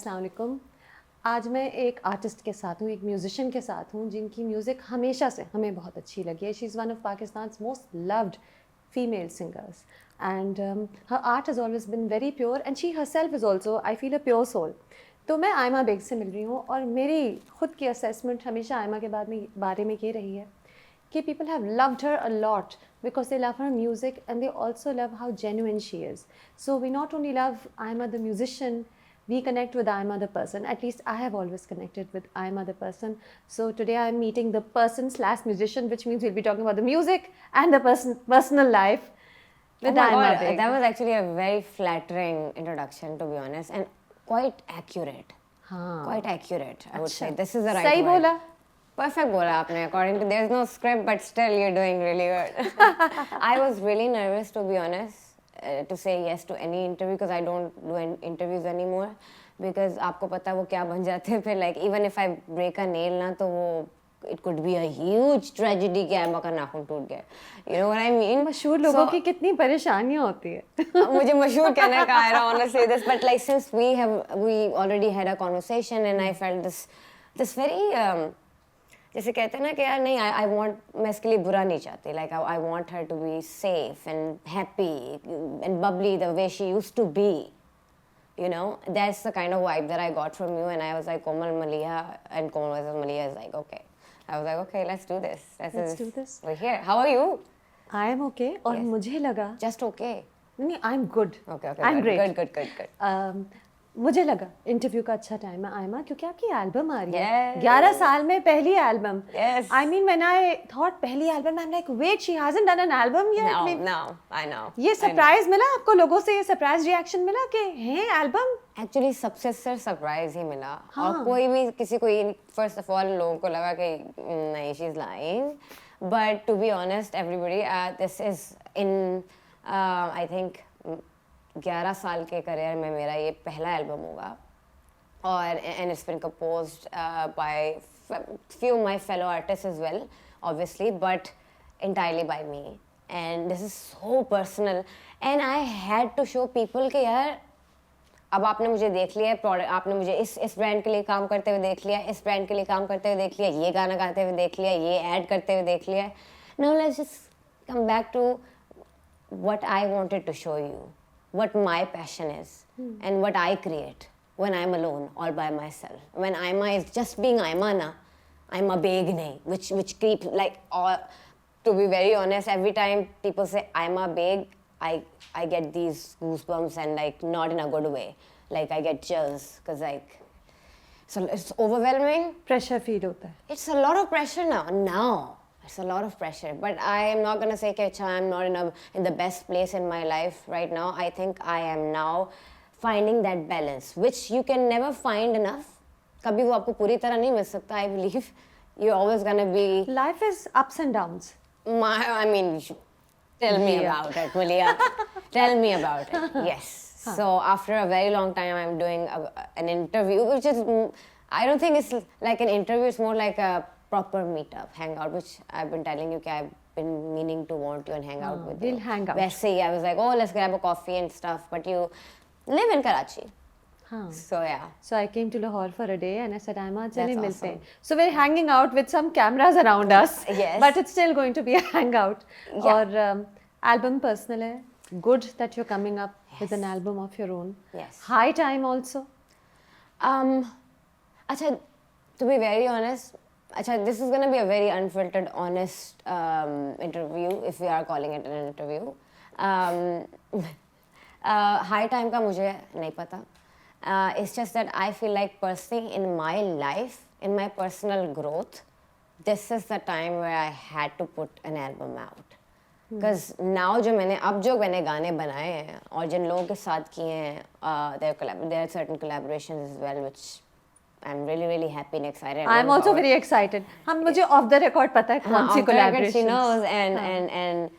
अस्सलाम वालेकुम। आज मैं एक आर्टिस्ट के साथ हूँ, एक म्यूज़िशियन के साथ हूँ जिनकी म्यूज़िक हमेशा से हमें बहुत अच्छी लगी है। She is one of Pakistan's most loved female singers and her art has always been very pure and she herself is also I feel a pure soul. तो मैं आयमा बेग से मिल रही हूँ और मेरी खुद की असेसमेंट हमेशा आयमा के बारे में ये रही है कि people have loved her a lot because they love her music and they also love how genuine she is. So we not only love Aima the musician, we connect with Aima the person. At least I have always connected with Aima the person. So today I'm meeting the person slash musician, which means we'll be talking about the music and the personal life with my Aima God, Beg. that was actually a very flattering introduction, to be honest, and quite accurate. Quite accurate, I would say. This is the right सही word. बोला. Perfect bola aapne. According to, there's no script, but still you're doing really good. I was really nervous, to be honest, to say yes to any interview because I don't do interviews anymore. Because आपको पता है वो क्या बन जाते हैं फिर, like even if I break a nail ना तो वो it could be a huge tragedy कि आयमा का नाखून टूट गया. You know what I mean? मशहूर लोगों की कितनी परेशानियाँ होती है. मुझे मशहूर कहने का I don't want to say this, but like since we already had a conversation and I felt this very जैसे कहते हैं ना कि यार नहीं I want, मैं इसके लिए बुरा नहीं चाहती, like I want her to be safe and happy and bubbly the way she used to be, you know. That's the kind of vibe that I got from you, and I was like Komal Maliha, and Komal versus Maliha is like okay. I was like okay, let's do this. Let's do this. We're here. How are you? I am okay. और मुझे लगा Just okay. नहीं I'm good. Okay. I'm great. Good. मुझे लगा interview का अच्छा time है आयमा क्योंकि आपकी एल्बम आ रही है. Yes. 11 साल में पहली album. Yes. I mean when I thought पहली album I'm like wait she hasn't done an album yet. No, I know. ये सरप्राइज मिला आपको, लोगों से ये सरप्राइज रिएक्शन मिला कि हैं एल्बम. एक्चुअली सबसे सरप्राइज ही मिला. और कोई भी किसी को फर्स्ट ऑफ ऑल लोगों को लगा कि नहीं she is lying, but to be honest everybody this is in I think 11 साल के करियर में मेरा ये पहला एल्बम होगा. और and it's been composed by few my fellow artists as well, obviously, but entirely by me. And this is so personal. And I had to show people कि यार अब आपने मुझे देख लिया है, आपने मुझे इस ब्रांड के लिए काम करते हुए देख लिया, इस ब्रांड के लिए काम करते हुए देख लिया, ये गाना गाते हुए देख लिया, ये ऐड करते हुए देख लिया. Now let's just come back to what I wanted to show you, what my passion is, and what I create when I'm alone, all by myself. When Aima is just being Aima na, Aima Beg nahi, which keep like, or to be very honest, every time people say Aima Beg, I get these goosebumps and like not in a good way. Like I get chills because like, so it's overwhelming. Pressure feel होता है. It's a lot of pressure now. It's a lot of pressure, but I am not gonna say कि अच्छा I'm not in the best place in my life right now. I think I am now finding that balance, which you can never find enough. कभी वो आपको पूरी तरह नहीं मिल सकता. I believe you're always gonna be. Life is ups and downs. I mean, tell me about it, Malia. Tell me about it. Yes. So after a very long time, I'm doing an interview, which is, I don't think it's like an interview. It's more like a proper meetup, hangout, which I've been telling you that I've been meaning to want you and hang out with you. We'll hang out. West I was like, oh, let's grab a coffee and stuff, but you live in Karachi. So yeah. So I came to Lahore for a day and I said, Aima, चलिए That's मिलते हैं. awesome. So we're hanging out with some cameras around us. Yes. But it's still going to be a hangout. Yeah. और album personal है. Good that you're coming up with an album of your own. Yes. High time also. Acha, to be very honest, this is going to be a very unfiltered, honest interview, if we are calling it an interview. High time का मुझे नहीं पता. It's just that I feel like personally in my life, in my personal growth, this is the time where I had to put an album out. Because now जो मैंने गाने बनाए हैं और जिन लोगों के साथ किए हैं, there are certain collaborations as well, which I'm really, really happy and excited. I'm also very excited. मुझे off the record पता है कौन सी collaborations. She knows, and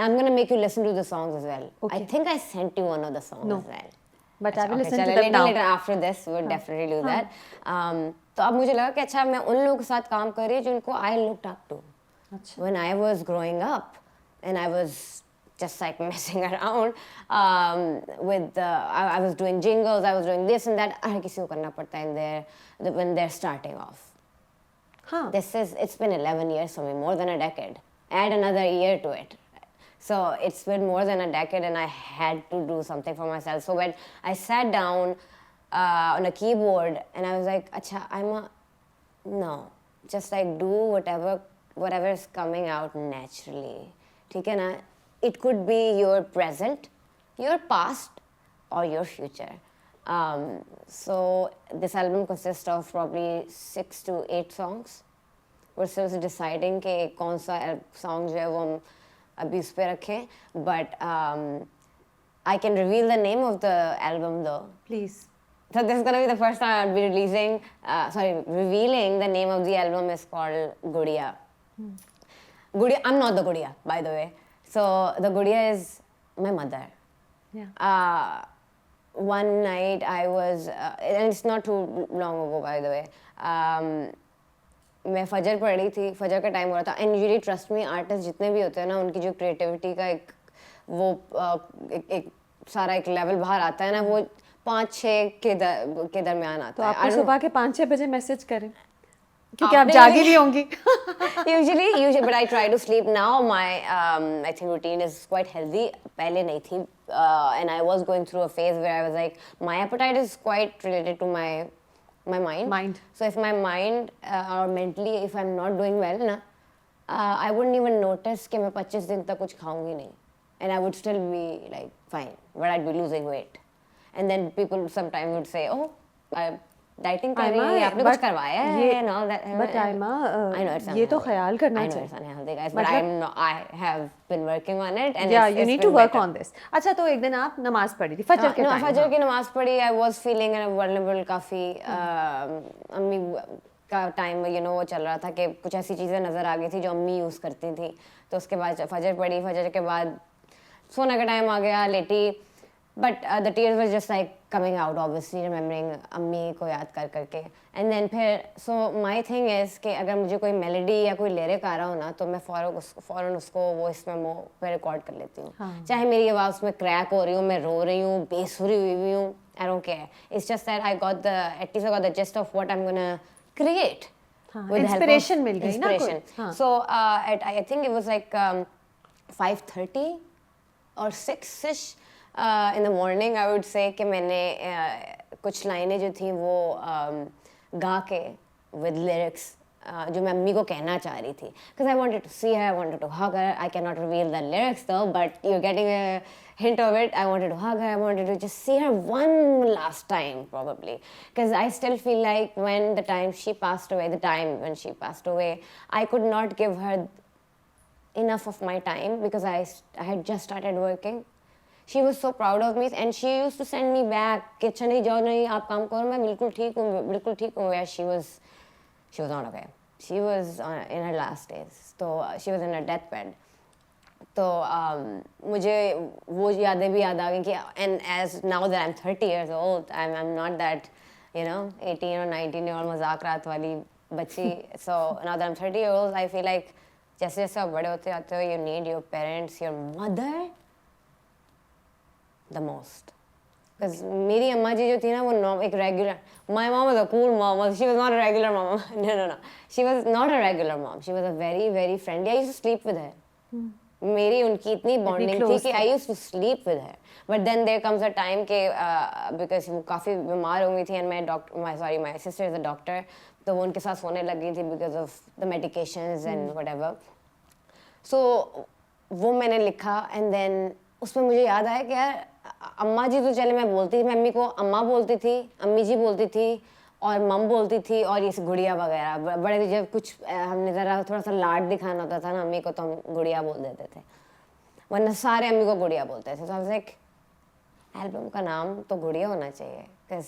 I'm gonna make you listen to the songs as well. Okay. I think I sent you one of the songs as well. But I will Okay, listen to चलो, them now. later after this we'll definitely do that. तो अब मुझे लगा कि अच्छा मैं उन लोगों के साथ काम कर रही हूँ जिनको I looked up to अच्छा. when I was growing up and I was just like messing around with I was doing jingles, I was doing this and that. हर किसी को करना पड़ता है in their when they're starting off. Huh. It's been 11 years for me, more than a decade. Add another year to it. So it's been more than a decade and I had to do something for myself. So when I sat down on a keyboard and I was like, acha, no, just like do whatever is coming out naturally. ठीक है ना? It could be your present, your past, or your future. So this album consists of probably 6 to 8 songs. We're still deciding कि कौन सा song जो है वो हम अभी उस पे रखें. But I can reveal the name of the album though. Please. So this is gonna be the first time I'll be revealing the name of the album is called Gudiya. Gudiya, I'm not the Gudiya, by the way. So the Gudiya is my mother. Yeah. One night I was, and it's not too long ago, by the way. मैं फजर पढ़ रही थी, फजर का time हो रहा था. And usually trust me artist जितने भी होते हैं ना, उनकी जो क्रिएटिविटी का एक सारा एक लेवल बाहर आता है ना, वो 5-6 के दरमियान आता तो है. आपको सुबह के 5-6 बजे मैसेज करें क्योंकि आप जागी भी होंगी. usually but I try to sleep now. My I think routine is quite healthy. पहले नहीं थी, and I was going through a phase where I was like, my appetite is quite related to my mind. So if my mind or mentally if I'm not doing well ना, I wouldn't even notice कि मैं 25 दिन तक कुछ खाऊंगी नहीं, and I would still be like fine, but I'd be losing weight. And then people sometimes would say, oh, dieting कर रही है, आपने कुछ करवाया है and all that. But Aima, I know it's ये तो ख्याल करना चाहिए. I know it's unhealthy, guys, but I have been working on it. And yeah, it's you need to work on this. अच्छा, तो एक दिन आप नमाज पढ़ी थी फजर के टाइम. फजर की नमाज पढ़ी. I was feeling vulnerable काफ़ी. अम्मी का टाइम वो चल रहा था कि कुछ ऐसी चीज़ें नज़र आ गई थी जो अम्मी यूज़ करती थी. तो उसके बाद फजर पढ़ी. फजर के बाद सोने का टाइम आ गया, लेटी. But the tears were just like coming out, obviously remembering अम्मी को याद कर करके. And then फिर so my thing is कि अगर मुझे कोई मेलोडी या कोई लिरिक आ रहा हो ना, तो मैं फ़ौरन उसको वो इसमें पे रिकॉर्ड कर लेती हूँ. चाहे मेरी आवाज़ में क्रैक हो रही हूँ, मैं रो रही हूँ, बेसुरी हुई हूँ, I don't care. It's just that at least I got the gist of what I'm gonna create. With inspiration मिल गई ना कोई. So I think it was like 5:30 or 6ish. In the morning I would say कि मैंने कुछ लाइनें जो थी वो गा के with lyrics जो मैं अम्मी को कहना चाह रही थी, because I wanted to see her, I wanted to hug her. I cannot reveal the lyrics though, but you're getting a hint of it. I wanted to hug her, I wanted to just see her one last time probably, because I still feel like when the time when she passed away, I could not give her enough of my time because I had just started working. She was so proud of me and she used to send me back कि अच्छा नहीं जाओ, नहीं आप काम करो, मैं बिल्कुल ठीक हूँ. Where she was not okay. She was in her last days. So she was in her deathbed. तो मुझे वो यादें भी याद आ गई कि and as now that I'm 30 years old, I'm not that 18 or 19 year old मजाक रात वाली बच्ची. So now that I'm 30 years old, I feel like जैसे जैसे आप बड़े होते जाते हो, you need your parents, your mother the most. Because मेरी अम्मा जी जो थी ना वो एक regular. My mom was a cool mom. She was not a regular mom. No. She was not a regular mom. She was a very, very friendly. I used to sleep with her. मेरी उनकी इतनी bonding थी कि I used to sleep with her. But then there comes a time कि because वो काफ़ी बीमार हो गई थी and my sister is a doctor, तो वो उनके साथ सोने लग गई थी because of the medications and whatever. So वो मैंने लिखा and then उसमें मुझे याद आया कि यार अम्मा जी तो चले मैं बोलती थी, मैं अम्मी को अम्मा बोलती थी, अम्मी जी बोलती थी और मम बोलती थी और ये गुड़िया वगैरह. बड़े जब कुछ हमने ज़रा थोड़ा सा लाड दिखाना होता था ना अम्मी को, तो हम गुड़िया बोल देते थे, वरना सारे अम्मी को गुड़िया बोलते थे. तो आई वाज लाइक एल्बम का नाम तो गुड़िया होना चाहिए, because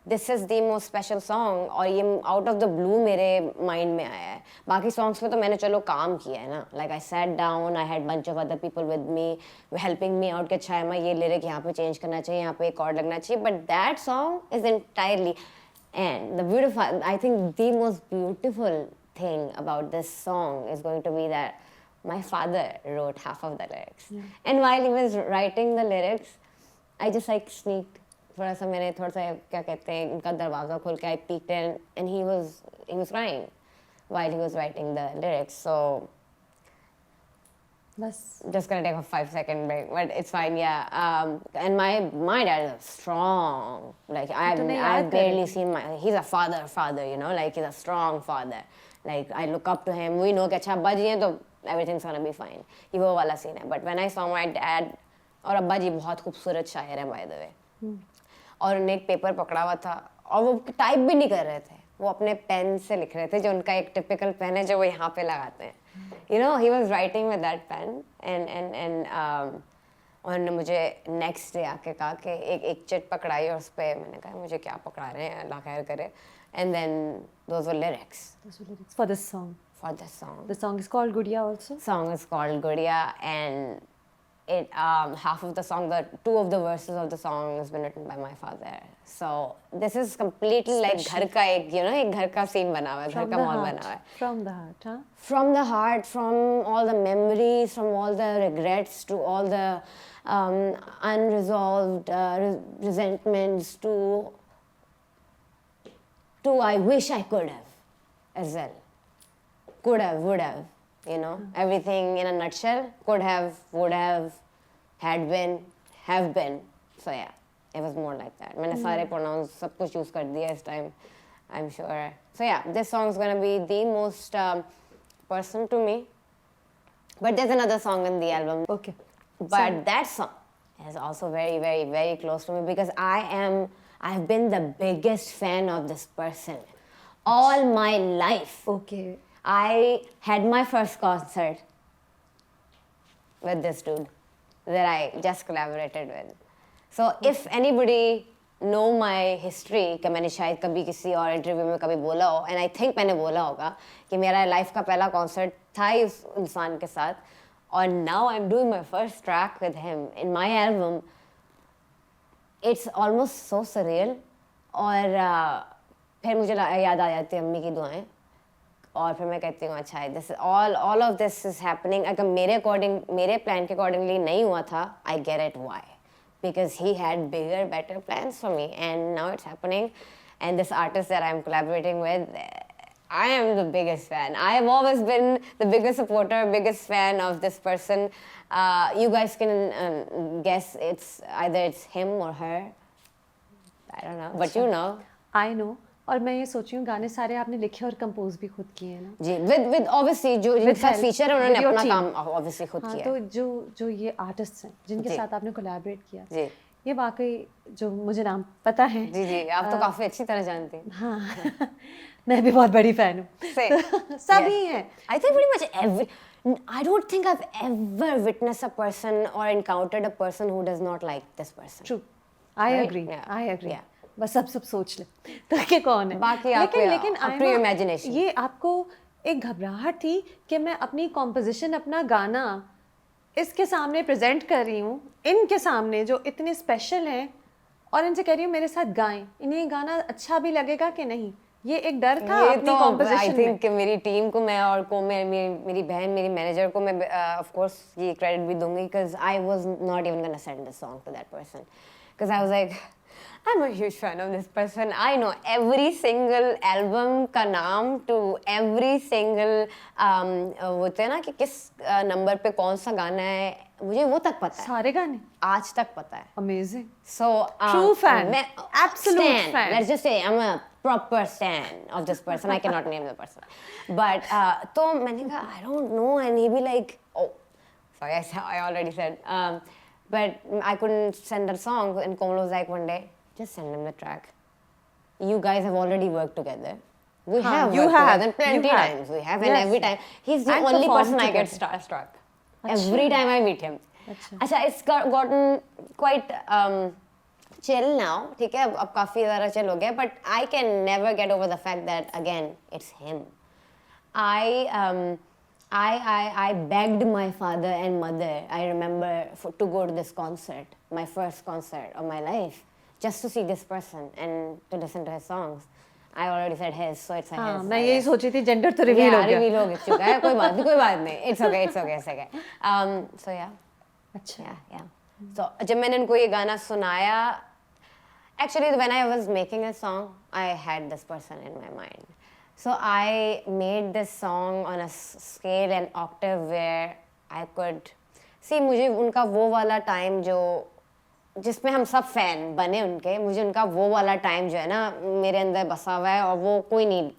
this is the most special song. और ये आउट ऑफ द ब्लू मेरे माइंड में आया है. बाकी सॉन्ग्स पे तो मैंने चलो काम किया है ना, like I sat down, I had bunch of other people with me helping me out कि अच्छा है मैं ये लिरिक यहाँ पे चेंज करना चाहिए, यहाँ पे एक कॉर्ड लगना चाहिए. But that song is entirely and the beautiful, I think the most beautiful thing about this song is going to be that my father wrote half of the lyrics. And while he was writing the lyrics, I just like sneaked. थोड़ा सा मैंने थोड़ा सा क्या कहते हैं उनका दरवाज़ा खोल के I peeked in and he was crying while he was writing the lyrics. So just gonna take a 5-second break, but it's fine. Yeah. And my dad is strong. Like I've barely seen he's a father, you know, like he's a strong father. Like I look up to him. We know कि अच्छा अब्बा जी हैं तो everything's gonna be fine. ये वो वाला scene है. But when I saw my dad, और अब्बा जी बहुत खूबसूरत शायर हैं by the way. और उन्हें एक पेपर पकड़ा हुआ था और वो टाइप भी नहीं कर रहे थे, वो अपने पेन से लिख रहे थे, जो उनका एक टिपिकल पेन है जो वो यहाँ पे लगाते हैं. You know, he was writing with that pen and उन्होंने मुझे next day आके कहा कि एक चिट पकड़ाई और उस पे मैंने कहा मुझे क्या पकड़ा रहे हैं, अल्लाह खैर करे. And then those were lyrics. Those were lyrics for this song. For this song. The song is called Gudiya also. Song is called Gudiya, and it half of the song, two of the verses of the song has been written by my father. So this is completely like घर का एक, you know, एक घर का scene बना हुआ है, घर का माहौल बना हुआ है. From the heart, huh? From the heart, from all the memories, from all the regrets, to all the unresolved resentments, to I wish I could have as well. Could have, would have, you know, everything in a nutshell. Could have, would have, had been, have been. So yeah, it was more like that. मैंने सारे pronouns सब कुछ use कर दिया इस time, I'm sure. So yeah, this song is gonna be the most personal to me. But there's another song in the album. Okay. But that song is also very, very, very close to me because I've been the biggest fan of this person all my life. Okay. I had my first concert with this dude that I just collaborated with. So if anybody know my history, कि मैंने शायद कभी किसी और interview में कभी बोला हो, and I think मैंने बोला होगा कि मेरा लाइफ का पहला कॉन्सर्ट था ही उस इंसान के साथ, और now I'm doing my first track with him in my album. It's almost so surreal. और फिर मुझे याद आ जाती है अम्मी की दुआएं, और फिर मैं कहती हूँ अच्छा है, this all of this is happening. अगर मेरे प्लान के अकॉर्डिंगली नहीं हुआ था, I get it why, because he had bigger, better plans for me, and now it's happening. And this artist that I'm collaborating with, I am the biggest fan. I have always been the biggest supporter, biggest fan of this person. You guys can guess it's him or her. I don't know, but you know. I know. और मैं ये सोच रही हूँ गाने सारे आपने लिखे और कंपोज भी खुद किए हैं ना जी, with obviously जो जिनके साथ फीचर है उन्होंने अपना काम obviously खुद किया. तो जो ये आर्टिस्ट हैं जिनके साथ आपने कोलैबोरेट किया जी, ये वाकई जो मुझे नाम पता है. जी जी, आप तो काफी अच्छी तरह जानती हैं. हाँ मैं भी बहुत बड़ी फैन हूँ. सभी हैं. I think pretty much I don't think I've ever witnessed a person or encountered a person who does not like this person. True. I agree. I agree. बस सब सोच ले तो कि कौन है. बाकी लेकिन अपनी इमेजिनेशन. ये आपको एक घबराहट थी कि मैं अपनी कॉम्पोजिशन, अपना गाना इसके सामने प्रेजेंट कर रही हूँ, इनके सामने जो इतने स्पेशल हैं, और इनसे कह रही हूँ मेरे साथ गाएं, इन्हें गाना अच्छा भी लगेगा कि नहीं. ये एक डर था अपनी कॉम्पोजिशन में. आई थिंक मेरी टीम को मैं और को मेरी बहन, मेरी मैनेजर को मैं ऑफ कोर्स ये क्रेडिट भी दूंगी, because I was not even gonna send the song to that person, because I was like I'm a huge fan of this person. I know every single album का नाम, to every single होते हैं ना कि किस number पे कौन सा गाना है, मुझे वो तक पता है. सारे गाने आज तक पता है. Amazing. So true fan. Absolute fan. Let's just say I'm a proper stan of this person. I cannot name the person. But तो मैंने कहा I don't know, and he be like, oh, sorry, I already said. But I couldn't send a song, and Komal was like one day, just send him the track. You guys have already worked together. We have worked together plenty times. We have, and every time he's the only person I get starstruck. Every time I meet him. अच्छा, it's gotten quite chill now. ठीक है, अब काफी ज़्यादा chill हो गया. But I can never get over the fact that again it's him. I begged my father and mother, I remember, to go to this concert, my first concert of my life, just to see this person and to listen to his songs. I already said his, so it's a हाँ his. मैं यही सोची थी gender तो reveal हो गया reveal हो चुका है, कोई बात नहीं, it's okay. So yeah. अच्छा Yeah. So जब मैंने उनको ये गाना सुनाया, actually when I was making a song, I had this person in my mind. So I made this song on a scale and octave where I could see, मुझे उनका वो वाला टाइम जो जिसमें हम सब फैन बने उनके, मुझे उनका वो वाला टाइम जो है ना मेरे अंदर बसा हुआ है, और वो कोई नहीं,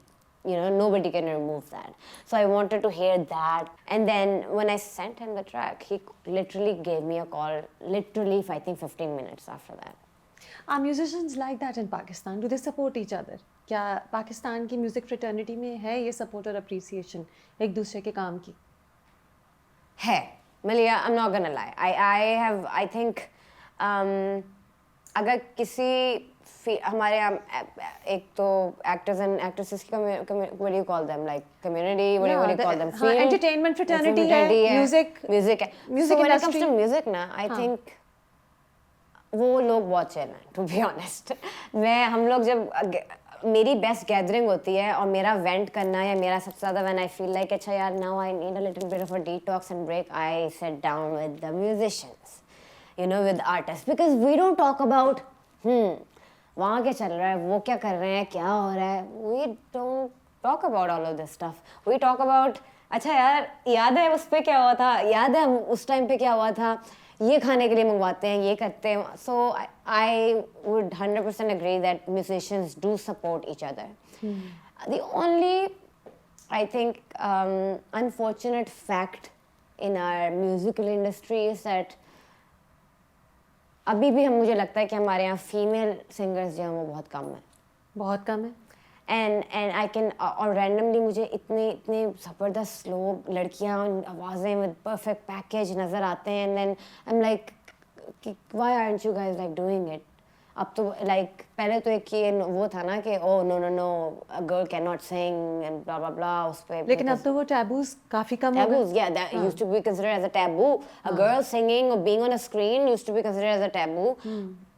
you know, nobody can remove that. So I wanted to hear that. And then when I sent him the track, he literally gave me a call, literally I think 15 minutes after that. Are musicians like that in Pakistan? Do they support each other? क्या पाकिस्तान की music fraternity में है ये support और appreciation एक दूसरे के काम की? है, Malia, I'm not gonna lie. I think अगर किसी हमारे यहाँ एक तो actors and actresses की what do you call them, like community, what do you call them, हाँ, entertainment fraternity है, music है. So when it comes to music ना, I think वो लोग बहुत chill हैं, to be honest. हम लोग जब मेरी बेस्ट गैदरिंग होती है और मेरा वेंट करना या मेरा सबसे ज़्यादा व्हेन आई फील लाइक अच्छा यार now I need a little bit of a detox and break, I sit down with the musicians, you know, with artist, because we don't talk about वहाँ क्या चल रहा है, वो क्या कर रहे हैं, क्या हो रहा है, we don't talk about all of this stuff. We talk about अच्छा यार याद है उस पर क्या हुआ था, याद है उस टाइम पे क्या हुआ था, ये खाने के लिए मंगवाते हैं, ये करते हैं. सो I would 100% agree that musicians do support each other. The only, I think, unfortunate fact in our musical industry is that अभी भी हम मुझे लगता है कि हमारे यहाँ फीमेल सिंगर्स जो हैं वो बहुत कम है. एंड आई कैन, और रैंडमली मुझे इतने ज़बरदस्त लोग, लड़कियाँ, आवाज़ें विद परफेक्ट पैकेज नज़र आते हैं, and then I am like why aren't you guys like doing it. अब तो लाइक पहले तो एक ये वो था ना कि oh no a girl can not sing and blah blah blah उस पे, लेकिन अब तो वो टैबूज काफी कम हो गए. Taboos, yeah, that used to be considered as a taboo. A girl singing or being on a screen used to be considered as a taboo,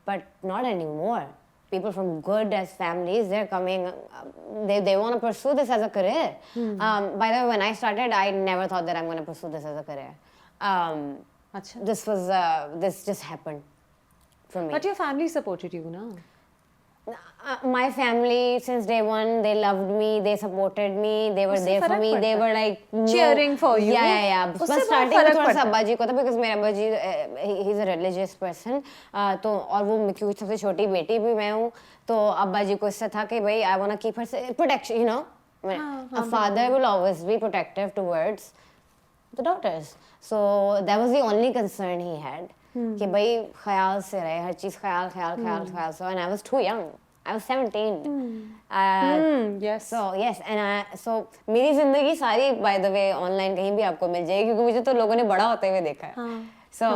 but not anymore. People from good as families, they're coming, they want to pursue this as a career. By the way, when I started, I never thought that I'm going to pursue this as a career. This just happened for me. But your family supported you, na? My family, since day one, they loved me, they supported me, they were there for me, they were like cheering for you. Yeah. But starting में थोड़ा सा अब्बा जी को था, because मेरा अब्बा जी he's a religious person, तो और वो क्योंकि सबसे छोटी बेटी भी मैं हूँ, तो अब्बा जी को इससे था कि भाई I want to keep her protection, you know, a father will always be protective towards the daughters, so that was the only concern he had. कि भाई ख्याल से रहे, हर चीज़ ख्याल से, and I was too young. I was 17. Yes. So yes, and so मेरी जिंदगी सारी by the way online कहीं भी आपको मिल जाएगी, क्योंकि मुझे तो लोगों ने बड़ा होते हुए देखा है. So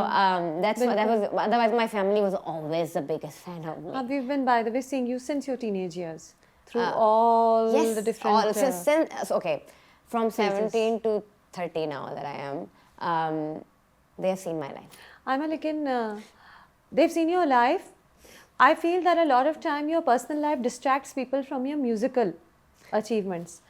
that was, otherwise my family was always the biggest fan of me. We've been, by the way, seeing you since your teenage years, through all the different. Since okay, from 17 to 30 now that I am, they have seen my life. लेकिन they've seen your life. I feel that a lot of time your personal life distracts people from your musical achievements.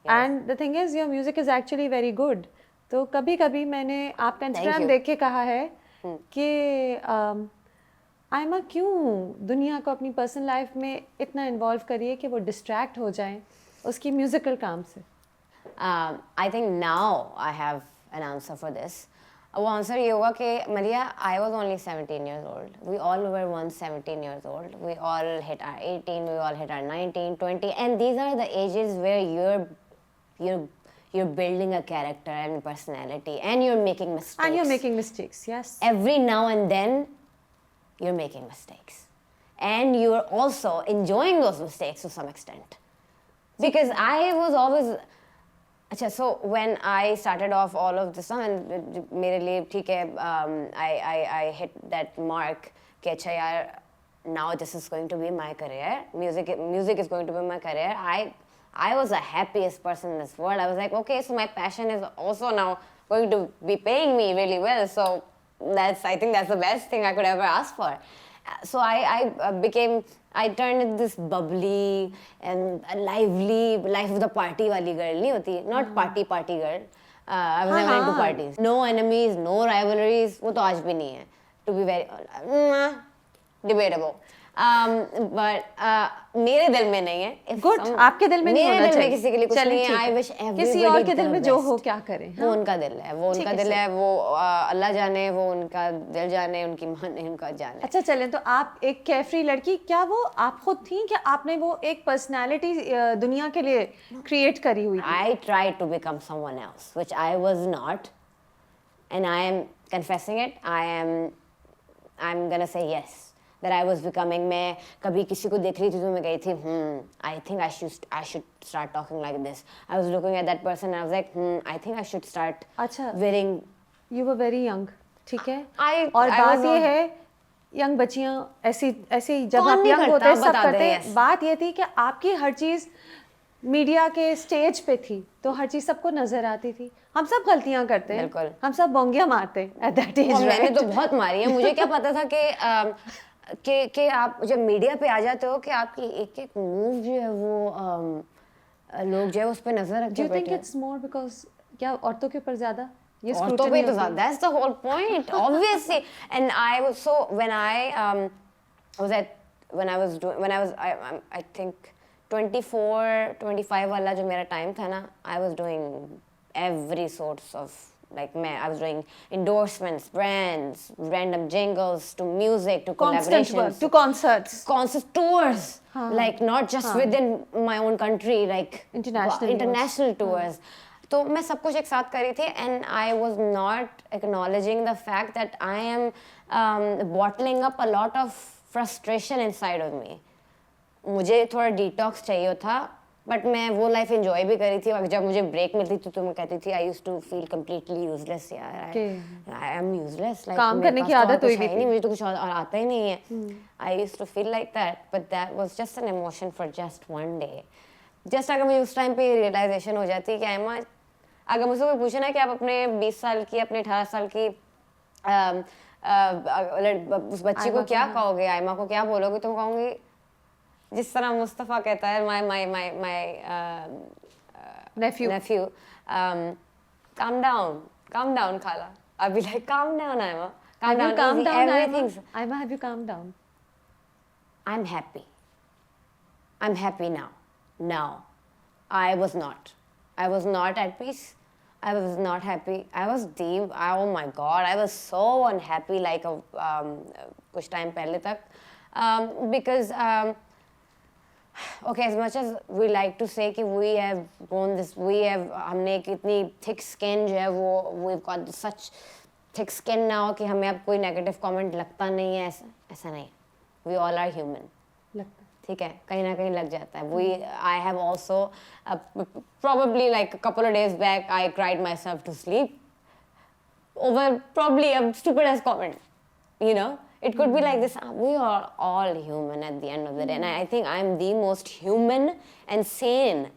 Yes. And the thing is, your music is actually very good. तो कभी-कभी मैंने आपका Instagram देख के कहा है कि आयमा क्यों दुनिया को अपनी पर्सनल लाइफ में इतना इन्वॉल्व करिए कि वो डिस्ट्रैक्ट हो जाएं उसकी म्यूजिकल काम से. I think now I have an answer for this. वो आंसर ये होगा कि मरिया, I was only 17 years old. We all were once 17 years old. We all hit our 18, we all hit our 19, 20, and these are the ages where you're building a character and personality, and you're making mistakes. And you're making mistakes, yes. Every now and then, you're making mistakes, and you're also enjoying those mistakes to some extent. Because I was always. अच्छा, so when I started off all of this, and मेरे लिए ठीक है, I hit that mark कि अच्छा यार, now this is going to be my career. Music is going to be my career. I was the happiest person in this world. I was like, okay, so my passion is also now going to be paying me really well. So I think that's the best thing I could ever ask for. So I became I turned into this bubbly and lively life of the party वाली girl नहीं होती, not party girl. I was never into parties. No enemies, no rivalries. वो तो आज भी नहीं है. To be very debatable. But मेरे दिल में नहीं है. If गुड, आपके दिल में नहीं होना चाहिए. मेरे दिल में किसी के लिए कुछ नहीं है. I wish everybody किसी और के दिल में जो best. हो क्या करें. वो उनका दिल है, वो उनका दिल है, वो अल्लाह जाने, वो उनका दिल जाने, उनकी माने, उनका जाने. अच्छा चलें, तो आप एक केयरफ्री लड़की, क्या वो आप खुद थी कि आपने वो एक पर्सनालिटी दुनिया के लिए क्रिएट करी हुई थी? I tried to become someone else, which I was not, and I am confessing it. I'm gonna say yes. That I was becoming. मैं कभी किसी को देख रही थी तो मैं गई थी I think I should start talking like this. I was looking at that person and I was like I think I should start अच्छा, wearing. You were very young, ठीक है. I और बात was ये not- है, young बच्चियां ऐसे जब कौन आप नहीं यंग करता, होते हैं सब बता दे, करते हैं. yes. बात ये थी कि आपकी हर चीज मीडिया के स्टेज पे थी, तो हर चीज सबको नजर आती थी. हम सब गलतियां करते हैं, बिल्कुल. हम सब बोंगियां मारते एट दैट एज. और मैंने तो बहुत मारी है. मुझे क्या पता था कि आप जब मीडिया पे आ जाते हो कि आपकी एक एक मूव जो है वो लोग जो है उस पे नजर रख डू के यू थिंक बैठे हैं. इट्स मोर बिकॉज क्या औरतों के ऊपर ज्यादा ये औरतों scrutiny पे तो होती है? that's the whole point, obviously. And I was so when I I think 24, 25 वाला जो मेरा टाइम था ना, I was doing every sorts of I was doing endorsements, brands, random jingles, to music, to Constant collaborations, work, to concerts. concert tours, like not just within my own country, like International tours. तो मैं सब कुछ एक साथ करी थी and I was not acknowledging the fact that I am bottling up a lot of frustration inside of me. मुझे थोड़ा detox चाहिए था, but मैं वो life enjoy भी करी थी. और जब मुझे break मिलती थी तो मैं कहती थी I used to feel completely useless यार. I am useless. Like काम मेरे करने पास की तो और आदत कुछ हुई है भी ही नहीं, थी. मुझे तो कुछ और आता ही नहीं है. I used to feel like that, but that was just an emotion for just one day. Just अगर मुझे उस टाइम पे realization हो जाती कि आयमा, अगर मुझसे कोई पूछे ना कि आप अपने 20 साल की, अपने 18 साल की उस बच्ची को क्या कहोगे, आयमा को क्या बोलोगे, तो मैं कहूँगी जिस तरह मुस्तफ़ा कहता है, my nephew, calm down Khala. I'll be like, calm down Aima, calm down, calm easy, down, everything's. Aima, have you calmed down? I'm happy now. I was not at peace. I was not happy. I was deep. Oh my God, I was so unhappy like कुछ time पहले तक, because okay, as much as we like to say कि we have grown this, हमने एक इतनी thick skin जो है वो, we've got such thick skin now कि हमें अब कोई negative comment लगता नहीं है, ऐसा नहीं. We all are human. लगता ठीक है, कहीं ना कहीं लग जाता है. I have also probably like a couple of days back I cried myself to sleep over probably a stupid ass comment. It could be like this. We are all human at the end of the day, and I think I'm the most human and sane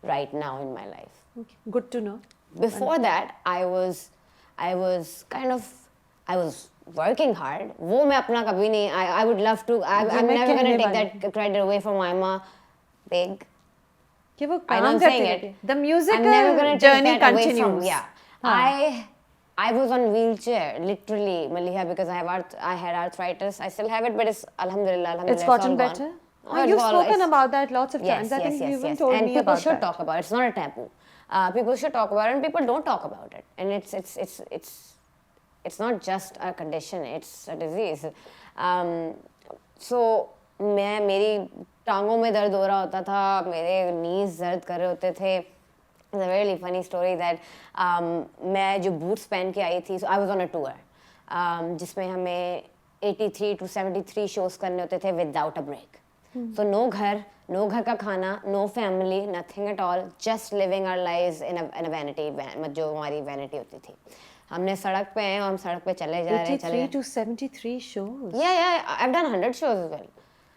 right now in my life. Okay, good to know. Before that, I was working hard. वो मैं अपना कभी नहीं. I would love to. I'm never gonna take that credit away from Aima Beg. कि वो I know काम I'm saying करती it. रहती है. The I'm never gonna musical take journey that away continues. from. Yeah. I was on wheelchair literally, Maliha, because I had arthritis. I still have it, but it's alhamdulillah. It's all gotten gone. better. Oh, You've it's spoken all- about that lots of times. I think you even told and me people about should that. talk about it. It's not a taboo. People should talk about it, and people don't talk about it. And it's not just a condition; it's a disease. So मेरी टांगों में दर्द हो रहा होता था, मेरे knees दर्द कर रहे होते थे. It's a really funny story that मैं जो boots पहन के आई थी, so I was on a tour, जिसमें हमें 83 to 73 shows करने होते थे without a break. So no घर का खाना, no family, nothing at all, just living our lives in a vanity van, जो हमारी vanity होती थी. हमने सड़क पे हैं, हम सड़क पे चले जा रहे हैं. 83 to 73 shows. Yeah, I've done 100 shows as well.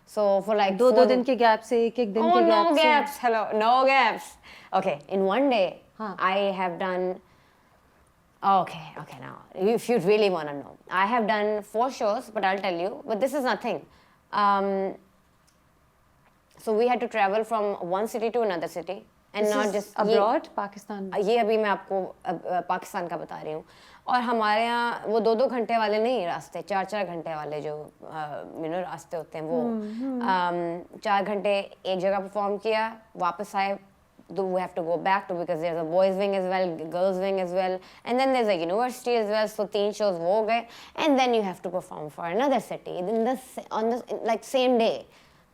So for like दो 4 दिन के गैप से, एक दिन Oh, के no गैप से. gaps. Hello, no gaps. Okay, in one day, Huh. I have done. Okay, now, if you really want to know, I have done 4 shows, but I'll tell you. But this is nothing. so we had to travel from one city to another city, and This not is just abroad, Pakistan. ये अभी मैं आपको पाकिस्तान का बता रही हूँ. और हमारे यहाँ वो 2-2 घंटे वाले नहीं रास्ते, 4-4 घंटे वाले जो रास्ते होते हैं वो 4 घंटे एक जगह परफॉर्म किया, वापस आए. We have to go back to, because there's a boys wing as well, girls wing as well, and then there's a university as well. So 3 shows वो हो गए, and then you have to perform for another city on the like same day.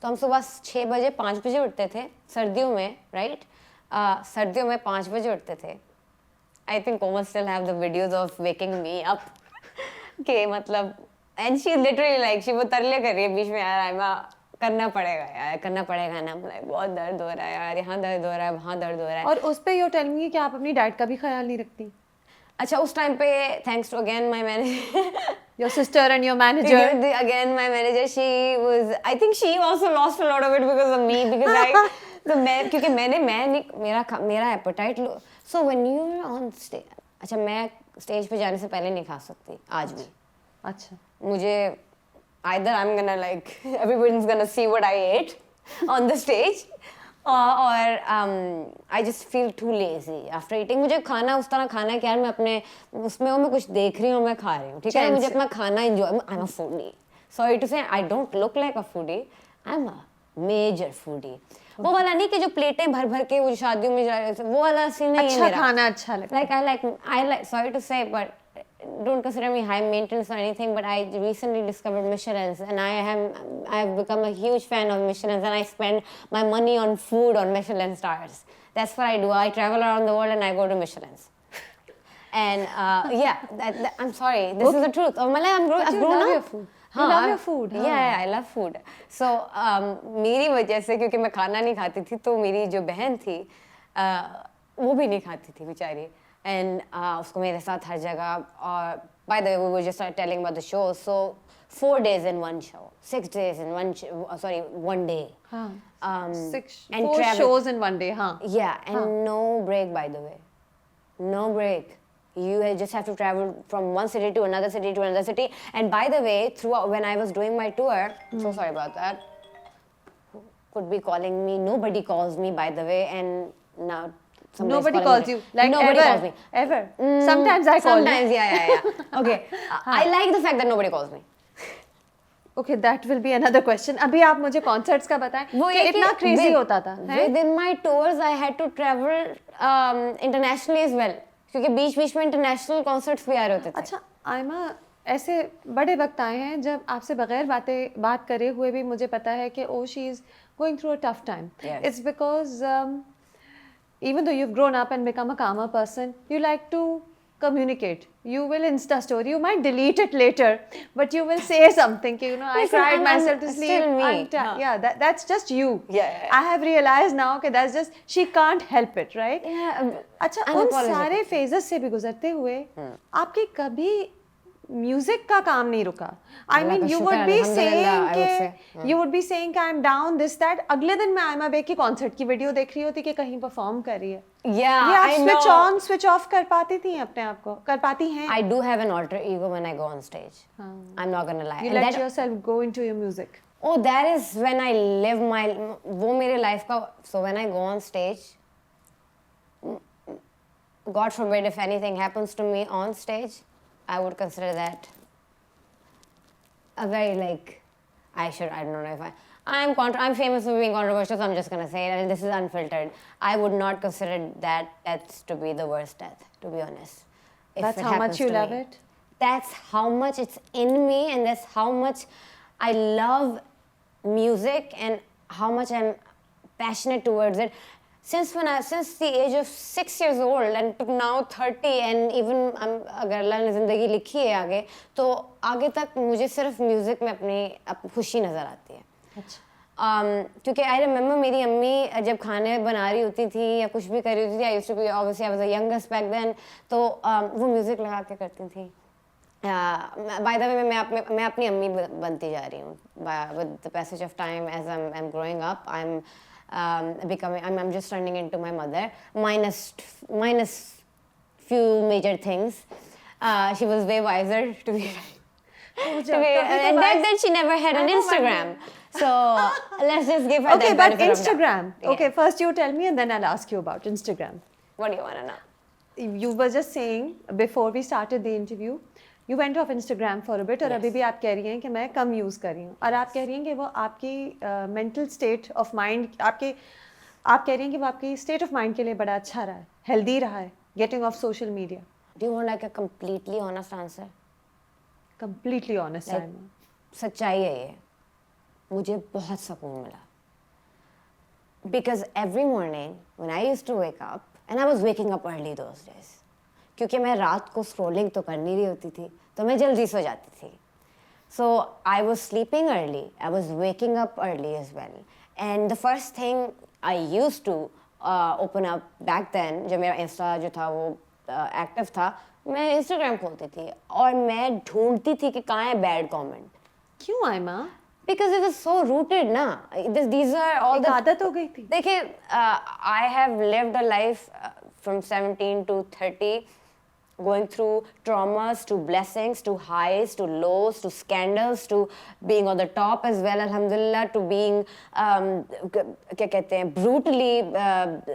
तो हम सुबह 6 बजे 5 बजे उठते थे सर्दियों में, right? सर्दियों में 5 बजे उठते थे. I think Komal still have the videos of waking me up. के मतलब, and she literally like, she वो तरले कर रही है बीच में, यार आइमा करना पड़ेगा ना, like बहुत दर्द हो रहा है यार, यहाँ दर्द हो रहा है, वहाँ दर्द हो रहा है. और उस पे you're telling me कि आप अपनी डाइट का भी ख्याल नहीं रखती. अच्छा, उस टाइम पे thanks to again my manager, your sister and your manager, again my manager, she was, I think she also lost a lot of it because of me, because I तो मैं, क्योंकि मेरा appetite low. So when you're on stage, अच्छा मैं stage पे जाने से पहले नहीं खा सकती आज भी. अच्छा, मुझे either I'm gonna like everyone's gonna see what I ate on the stage, or I just feel too lazy after eating. मुझे खाना उस तरह खाना है कि यार मैं अपने उसमें मैं कुछ देख रही हूँ, मैं खा रही हूँ, ठीक है. मुझे अपना खाना enjoy. I'm a foodie. Sorry to say, I don't look like a foodie. I'm a major foodie. वो वाला नहीं कि जो प्लेटें भर भर के वो शादियों में जा रहे थे, वो वाला सीन नहीं है मेरा. अच्छा खाना अच्छा लगता है. Like I like sorry to say, but don't consider me high maintenance or anything, but I recently discovered Michelin's, and I have become a huge fan of Michelin's, and I spend my money on food on Michelin stars. That's what I do. I travel around the world and I go to Michelin's. And yeah, I'm sorry, this is the truth. I've grown up. Your food. You love your food. Yeah, I love food. So मेरी वजह से, क्योंकि मैं खाना नहीं खाती थी, तो मेरी जो बहन थी वो भी नहीं खाती थी बेचारी. And उसको मेरे साथ हर जगह. और by the way, we were just telling about the show. So 4 days in one show, 6 days in one day. And 4 shows in one day. Yeah, and no break, by the way. No break. You just have to travel from one city to another city to another city. And by the way, throughout when I was doing my tour, so sorry about that, could be calling me. Nobody calls me, by the way, and now nobody calls you. Like nobody ever, calls me. Ever. Sometimes I call you. Sometimes, yeah. Okay. I like the fact that nobody calls me. Okay, that will be another question. अभी आप मुझे concerts का बताएं कि इतना crazy होता था. Within my tours, I had to travel internationally as well. क्योंकि बीच-बीच में international concerts भी आ रहे होते थे. अच्छा, आयमा, ऐसे बड़े वक्त आए हैं जब आपसे बगैर बात करे हुए भी मुझे पता है कि she is going through a tough time. Yes. It's because even though you've grown up and become a calmer person, you like to communicate. You will Insta story. You might delete it later, but you will say something. I cried myself to sleep. Still me. Yeah, that's just you. Yeah. I have realized now that that's just, she can't help it, right? Yeah. अच्छा, उन सारे phases से भी गुजरते हुए आपकी कभी music का काम नहीं रुका. I mean, you would be saying कि I'm down, this, that. अगले दिन मैं आयमा बेग की कॉन्सर्ट की वीडियो देख रही होती कि कहीं परफॉर्म कर रही है. Yeah, आप switch on, switch off कर पाती थी अपने आप को, कर पाती हैं. I do have an alter ego when I go on stage. I'm not gonna lie. You let yourself go into your music. Oh, that is when I live my, वो मेरे life का. So when I go on stage, God forbid if anything happens to me on stage, I would consider that a very I don't know if I'm famous for being controversial, so I'm just gonna say it, and this is unfiltered. I would not consider that's to be the worst death, to be honest. That's how much you love it? That's how much it's in me, and that's how much I love music and how much I'm passionate towards it. Since the age of 6 years old and to now 30, and even अगर अल्लाह ने ज़िंदगी लिखी है आगे, तो आगे तक मुझे सिर्फ म्यूज़िक में अपनी खुशी नज़र आती है. अच्छा. क्योंकि I remember मेरी अम्मी जब खाने बना रही होती थी या कुछ भी कर रही होती थी, I used to be, obviously I was the youngest back then, तो वो म्यूज़िक लगा के करती थी. By the way, मैं अपनी अम्मी बनती जा रही हूँ. With the passage of time, as I'm growing up, I'm just turning into my mother, minus few major things. She was way wiser to be and back then she never had an Instagram. So let's just give her Okay, that but benefit of doubt. Instagram. Yeah. Okay, first you tell me and then I'll ask you about Instagram. What do you want to know? You were just saying before we started the interview, you went off Instagram for a bit और Yes. अभी भी आप कह रही हैं कि मैं कम use कर रही हूँ और आप कह रही हैं कि वो आपकी मेंटल स्टेट ऑफ माइंड आप कह रही हैं कि वो आपकी स्टेट ऑफ माइंड के लिए बड़ा अच्छा रहा है, हेल्दी रहा है, getting off social media. Do you want like a completely honest answer? Completely honest, Like, Saima. सच्चाई है ये. मुझे बहुत सुकून मिला. Because every morning when I used to wake up, and I was waking up early those days, क्योंकि मैं रात को स्क्रोलिंग तो कर नहीं रही होती थी, तो मैं जल्दी सो जाती थी. So I was sleeping early, I was waking up early as well. And the first thing I used to open up back then, जब मेरा इंस्टा जो था वो एक्टिव था, मैं इंस्टाग्राम खोलती थी और मैं ढूंढती थी कि कहाँ है बैड कमेंट. क्यों Aima? Because it was so rooted ना. These are all एक the आदत हो गई थी. देखिए, I have lived a life from 17 to 30, going through traumas to blessings to highs to lows to scandals to being on the top as well, alhamdulillah, to being क्या कहते हैं, brutally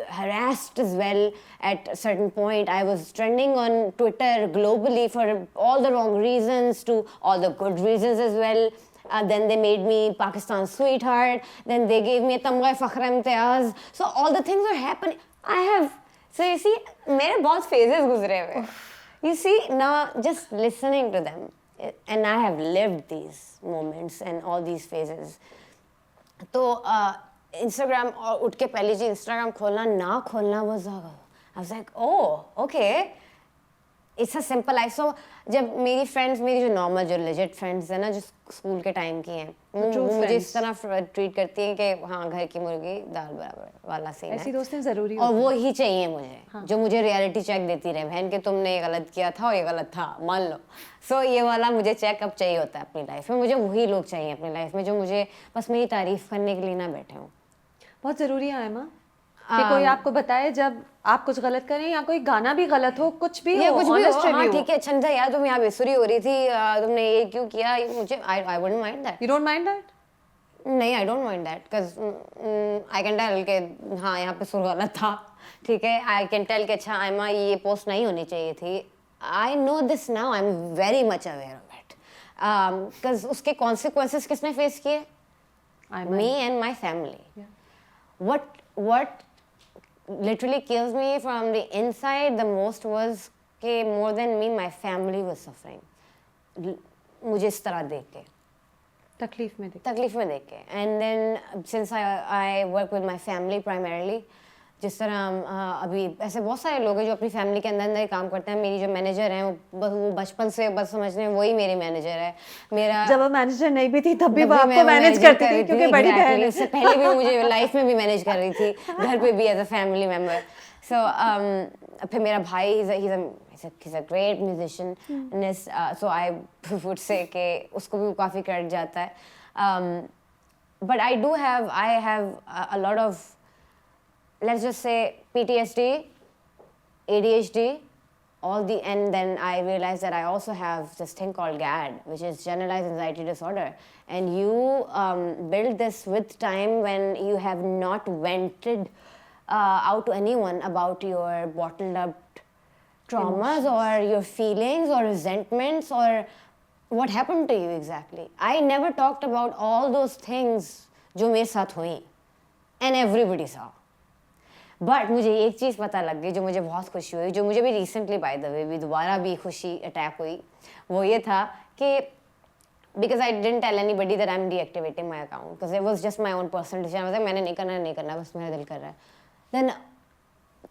harassed as well. At a certain point I was trending on Twitter globally for all the wrong reasons to all the good reasons as well. Then they made me Pakistan's sweetheart. Then they gave me Tamgha Fakhra Imtiaz. So all the things are happening. So you see, मेरे बहुत phases गुजरे हुए. You see, now just listening to them, and I have lived these moments and all these phases. तो Instagram और उठ के पहली चीज Instagram खोलना ना खोलना was I was like, oh, okay. It's a simple life. So जब मेरी friends, मेरी जो normal जो legit friends है ना, जो स्कूल के टाइम की हैं, वो मुझे इस तरह ट्रीट करती हैं कि हाँ, घर की मुर्गी दाल बराबर वाला सीन है. ऐसी दोस्तें जरूरी और वो ही चाहिए मुझे. हाँ. जो मुझे रियलिटी चेक देती रहे, बहन के तुमने ये गलत किया था और ये गलत था, मान लो. सो ये वाला मुझे चेक अब चाहिए होता है अपनी लाइफ में. मुझे वही लोग चाहिए अपनी लाइफ में जो मुझे बस मेरी तारीफ करने के लिए ना बैठे हों. बहुत जरूरी है आयमा कि कोई आपको बताए जब आप कुछ गलत करें या कोई गाना भी गलत हो, कुछ भी हो, कुछ भी हो. हाँ, हो. ठीक है, अच्छा था यार, तुम यहाँ बेसुरी हो रही थी, तुमने ये क्यों किया, मुझे I wouldn't mind that. You don't mind that? नहीं, I don't mind that because I can tell के हाँ यहाँ पे सुर गलत था, ठीक है. I can tell कि अच्छा आयमा ये पोस्ट नहीं होनी चाहिए थी. I know this now. I'm very much aware of it. Because उसके consequences किसने face किए? Me and my family. Yeah. What literally kills me from the inside the most was कि more than me, my family was suffering. मुझे इस तरह देख के तकलीफ में देख के. And then since I work with my family primarily, जिस तरह अभी ऐसे बहुत सारे लोग हैं जो अपनी फैमिली के अंदर अंदर काम करते हैं. मेरी जो मैनेजर हैं वो बचपन से बस समझ रहे हैं वही मेरी मैनेजर है. मेरा जब वो मैनेजर नहीं भी थी तब भी वो आपको मैनेज करती थी क्योंकि बड़ी बहन है. इससे पहले भी मुझे लाइफ में भी मैनेज कर रही थी, घर पे भी एज अ फैमिली मेंबर. सो फिर मेरा भाई he's a great musician, so I would say कि उसको भी काफ़ी क्रेडिट जाता है. But I have a lot of, let's just say, PTSD, ADHD, and then I realized that I also have this thing called GAD, which is Generalized Anxiety Disorder. And you build this with time when you have not vented out to anyone about your bottled up traumas or your feelings or resentments or what happened to you exactly. I never talked about all those things जो मेरे साथ हुई, and everybody saw. But मुझे एक चीज़ पता लग गई जो मुझे बहुत खुशी हुई, जो मुझे भी recently by the way भी दोबारा भी खुशी अटैक हुई, वो ये था कि because I didn't tell anybody that I'm deactivating my account because it was just my own personal decision. I was like मैंने नहीं करना बस मेरा दिल कर रहा है. Then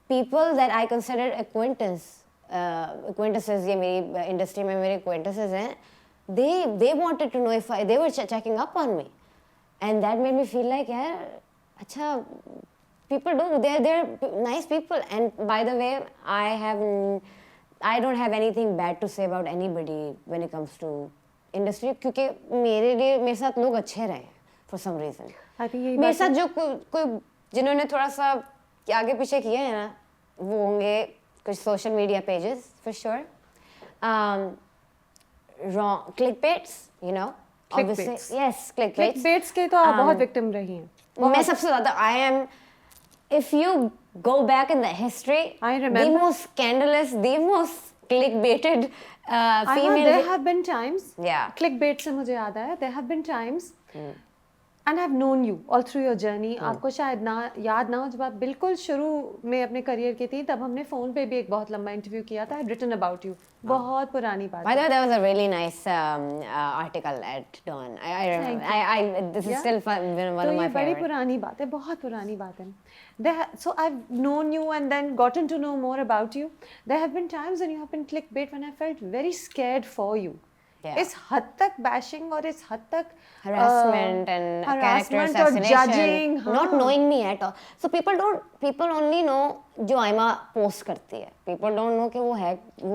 people that I considered acquaintances ये मेरी industry में मेरे acquaintances हैं, they wanted to know if they were checking up on me, and that made me feel like यार अच्छा people do, they're nice people. And by the way, I don't have anything bad to say about anybody when it comes to industry क्योंकि मेरे साथ लोग अच्छे रहे for some reason. मेरे साथ जो कोई जिन्होंने थोड़ा सा आगे पीछे किया है ना, वो होंगे कुछ social media pages for sure, wrong clickbaits, you know, obviously Clickbaits. yes, clickbaits. Clickbaits के तो आप बहुत victim रही हैं. मैं सबसे ज़्यादा I am, if you go back in the history, I the remember. most scandalous, the most clickbaited I know female. there have been times. Yeah. Clickbait से मुझे याद आया. There have been times. And I've known you all through your journey. आपको शायद ना याद ना हो जब आप बिल्कुल शुरू में अपने करियर की थी तब हमने फ़ोन पे भी एक बहुत लंबा इंटरव्यू किया था. I'd written about you. बहुत पुरानी बात By the है. way, there was a really nice article at Dawn. I remember. This is Yeah. still one तो of ये my बड़ी favorite. पुरानी बात है, बहुत पुरानी बात है. So I've known you and then gotten to know more about you. There have been times when you have been clickbait when I felt very scared for you. Yeah. इस हद तक bashing और इस हद तक Harassment and character harassment और assassination, judging, not हाँ. knowing me at all. So people only know जो आयमा post करती है. People don't know कि वो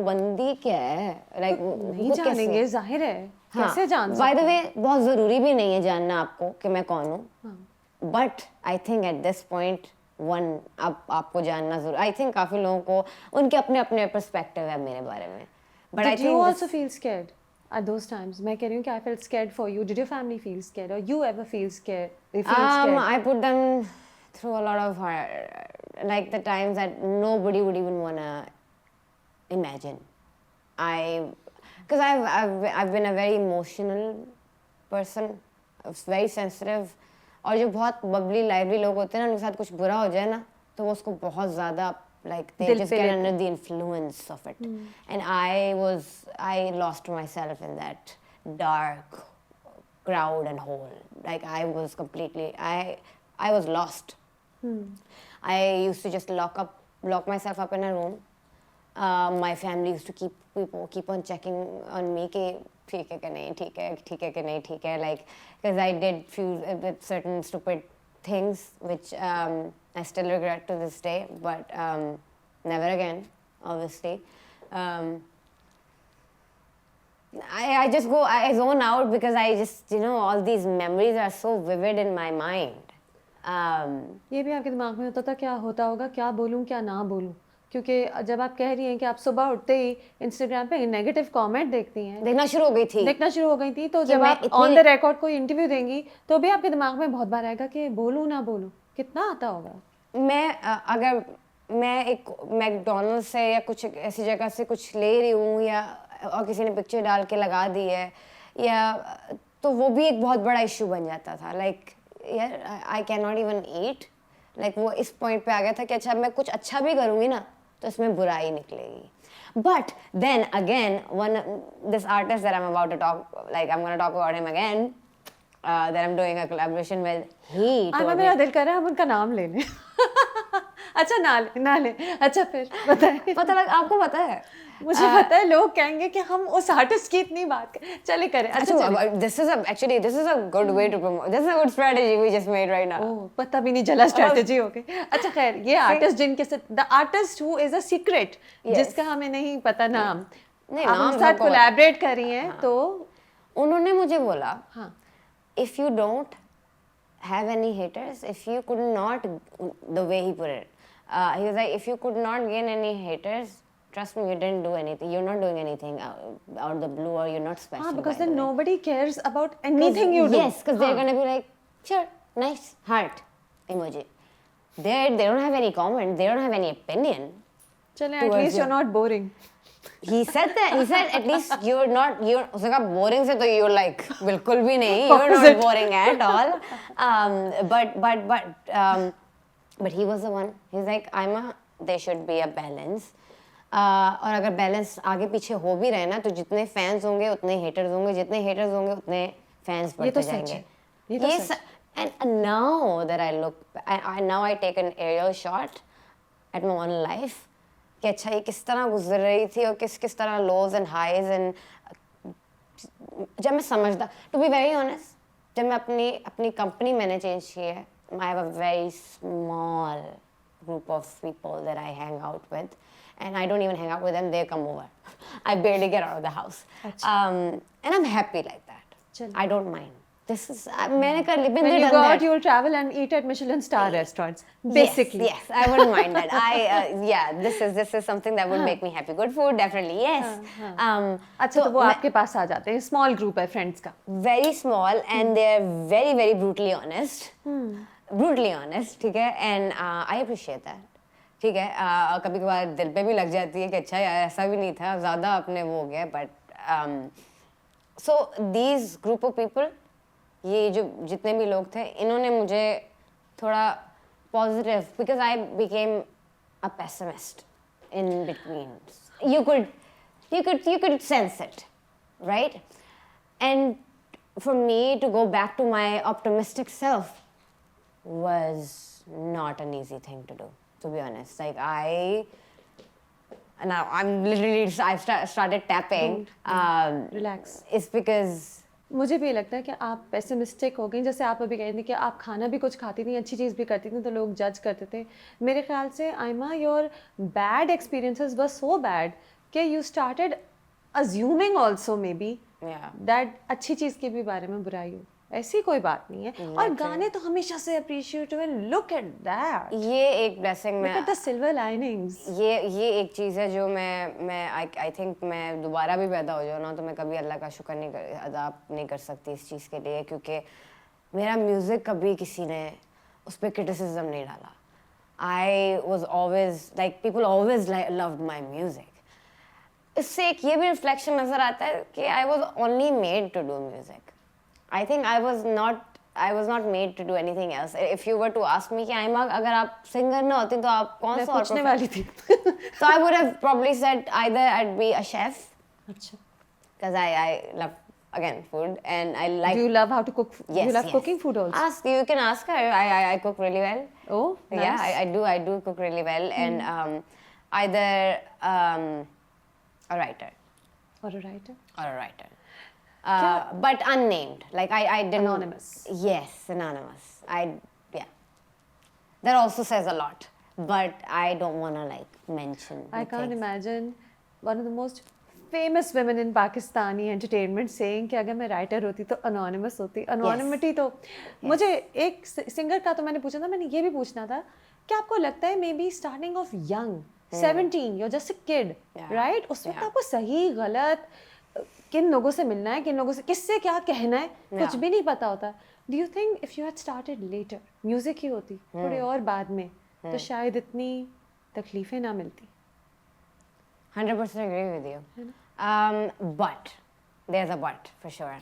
बंदी क्या है, like नहीं खुद कैसे जानेंगे, है. जाहिर है. हाँ. कैसे जान By the सकते way, बहुत ज़रूरी भी नहीं है जानना आपको कि मैं कौन हूँ. हाँ. But I think at this point आपको जानना जरूर. I think काफी लोगों को उनके अपने perspective है मेरे बारे में. But I Did you think also feel scared at those times? मैं कह रही हूँ कि I felt scared for you. Did your family feel scared or you ever feel scared? You feel scared? I put them through a lot of like the times that nobody would even wanna imagine. Because I've been a very emotional person, very sensitive. और जो बहुत bubbly, lively लोग होते हैं ना, उनके साथ कुछ बुरा हो जाए ना, तो वो उसको बहुत ज़्यादा like they just get under the influence of it. And I lost myself in that dark crowd and hole. Like I was completely, I was lost. I used to just lock myself up in a room. My family used to keep on checking on me कि ठीक है कि नहीं, ठीक है कि नहीं, ठीक है, like because I did few certain stupid things which I still regret to this day, but never again, obviously. I zone out because I just, all these memories are so vivid in my mind. ये भी आपके दिमाग में होता था क्या होता होगा, क्या बोलूं क्या ना बोलूं, क्योंकि जब आप कह रही हैं कि आप सुबह उठते ही इंस्टाग्राम पे नेगेटिव कमेंट देखती हैं, देखना शुरू हो गई थी, तो जब आप ऑन द रिकॉर्ड कोई इंटरव्यू देंगी तो भी आपके दिमाग में बहुत बार आएगा कि बोलूं ना बोलूं. कितना आता होगा? अगर मैं एक मैकडोनल्ड से या कुछ ऐसी जगह से कुछ ले रही हूँ या और किसी ने पिक्चर डाल के लगा दी है या तो वो भी एक बहुत बड़ा इशू बन जाता था. लाइक यार I can not even eat. Like वो इस पॉइंट पे आ गया था कि अच्छा मैं कुछ अच्छा भी करूँगी ना तो इसमें बुराई निकलेगी. But then again, this artist that I'm about to talk, like I'm going to talk about him again, that I'm doing a collaboration with, he told me... मेरा दिल कर रहा है हम उनका नाम ले लें. अच्छा ना ले. अच्छा फिर बताएं. आपको पता है? मुझे पता है लोग कहेंगे कि हम उस आर्टिस्ट की इतनी बात चले करें. अच्छा this is a good way to promote. This is a good strategy we just made right now. ओह पता भी नहीं चला स्ट्रेटजी हो गई. अच्छा खैर ये आर्टिस्ट जिनके साथ the artist who is a secret जिसका हमें नहीं पता नाम, नहीं आप उनके साथ कोलैबोरेट कर रही हैं तो उन्होंने मुझे बोला हाँ if you don't have any haters, if you could not, the way he put it, he was like, if you could not gain any haters, trust me, you didn't do anything. You're not doing anything out of the blue, or you're not special. because then nobody cares about anything you do. Yes, because they're gonna be like, sure, nice, heart emoji. They don't have any comment. They don't have any opinion. चले, at least you're not boring. He said that. He said at least you're not. उसने कहा boring से तो you're like बिल्कुल भी नहीं. You're not boring at all. But he was the one. He's like, there should be a balance. और अगर balance आगे पीछे हो भी रहे ना तो जितने फैंस होंगे उतने हेटर्स होंगे, जितने हेटर्स होंगे उतने फैंस बढ़ते जाएंगे. ये तो सच है. And now that I look, now I take an aerial shot at my own life कि अच्छा ये किस तरह गुजर रही थी और किस तरह lows and highs and जब मैं समझदा, to be very honest, जब मैं अपनी कंपनी मैंने चेंज की है, I have a very small group of people that I hang out with. And I don't even hang out with them, they come over. I barely get out of the house. And I'm happy like that. I don't mind. this is मैंने कर ली, been When there, you done go that. out, you'll travel and eat at Michelin star restaurants, basically. Yes, I wouldn't mind that. Yeah, this is something that would make me happy. Good food, definitely, yes. अच्छा, तो वो आपके पास आ जाते हैं, small group है friends का. Very small and they're very very brutally honest. Brutally honest, ठीक है, and I appreciate that. ठीक है, कभी कभार दिल पे भी लग जाती है कि अच्छा यार ऐसा भी नहीं था, ज़्यादा अपने वो हो गया, but so these group of people, ये जो जितने भी लोग थे, इन्होंने मुझे थोड़ा positive, because I became a pessimist in between. You could sense it, right? And for me to go back to my optimistic self was not an easy thing to do, to be honest. Like now I'm literally, I've started tapping. Relax. It's because मुझे भी ये लगता है कि आप pessimistic हो गई, जैसे आप अभी कह रही थी कि आप खाना भी कुछ खाती थी, अच्छी चीज़ भी करती थी तो लोग जज करते थे. मेरे ख्याल से Aima, your bad experiences were so bad कि you started assuming also maybe that अच्छी चीज़ के भी बारे में बुराई हो. ऐसी कोई बात नहीं है. और गाने तो हमेशा से appreciative and look at that. ये एक ब्लेसिंग में, look at the silver linings. ये एक चीज़ है जो मैं आई थिंक मैं दोबारा भी पैदा हो जाऊँ ना तो मैं कभी अल्लाह का शुक्र अदा नहीं कर सकती इस चीज़ के लिए, क्योंकि मेरा म्यूज़िक कभी किसी ने उस पर क्रिटिसिज्म नहीं डाला. I was always like, people always loved my music. इससे एक ये भी रिफ्लेक्शन नज़र आता है कि I was only made to do music. I think I was not made to do anything else. If you were to ask me कि आइमा अगर आप सिंगर ना होती तो आप कौन सा और पूछने वाली थी. So I would have probably said either I'd be a chef. अच्छा. Because I love again food and I like. Do you love how to cook? Yes, you love cooking food also. You can ask her. I cook really well. Oh, nice. Yeah, I do cook really well and either a writer. Or a writer. Or a writer. But unnamed. Like I didn't. Anonymous. Yes, anonymous. Yeah. That also says a lot. But I don't want to like mention. I can't imagine one of the most famous women in Pakistani entertainment saying कि अगर मैं writer होती तो anonymous होती. Anonymity तो मुझे एक singer का तो मैंने पूछा था, मैंने ये भी पूछना था कि आपको लगता है may be starting of young 17 you're just a kid, right? उस वक्त आपको सही गलत किन लोगों से मिलना है, किन लोगों से किससे क्या कहना है, कुछ भी नहीं पता होता. Do you think if you had started later, music ही होती थोड़े और बाद में, तो शायद इतनी तकलीफें ना मिलती? 100% agree with you. But there's a but for sure.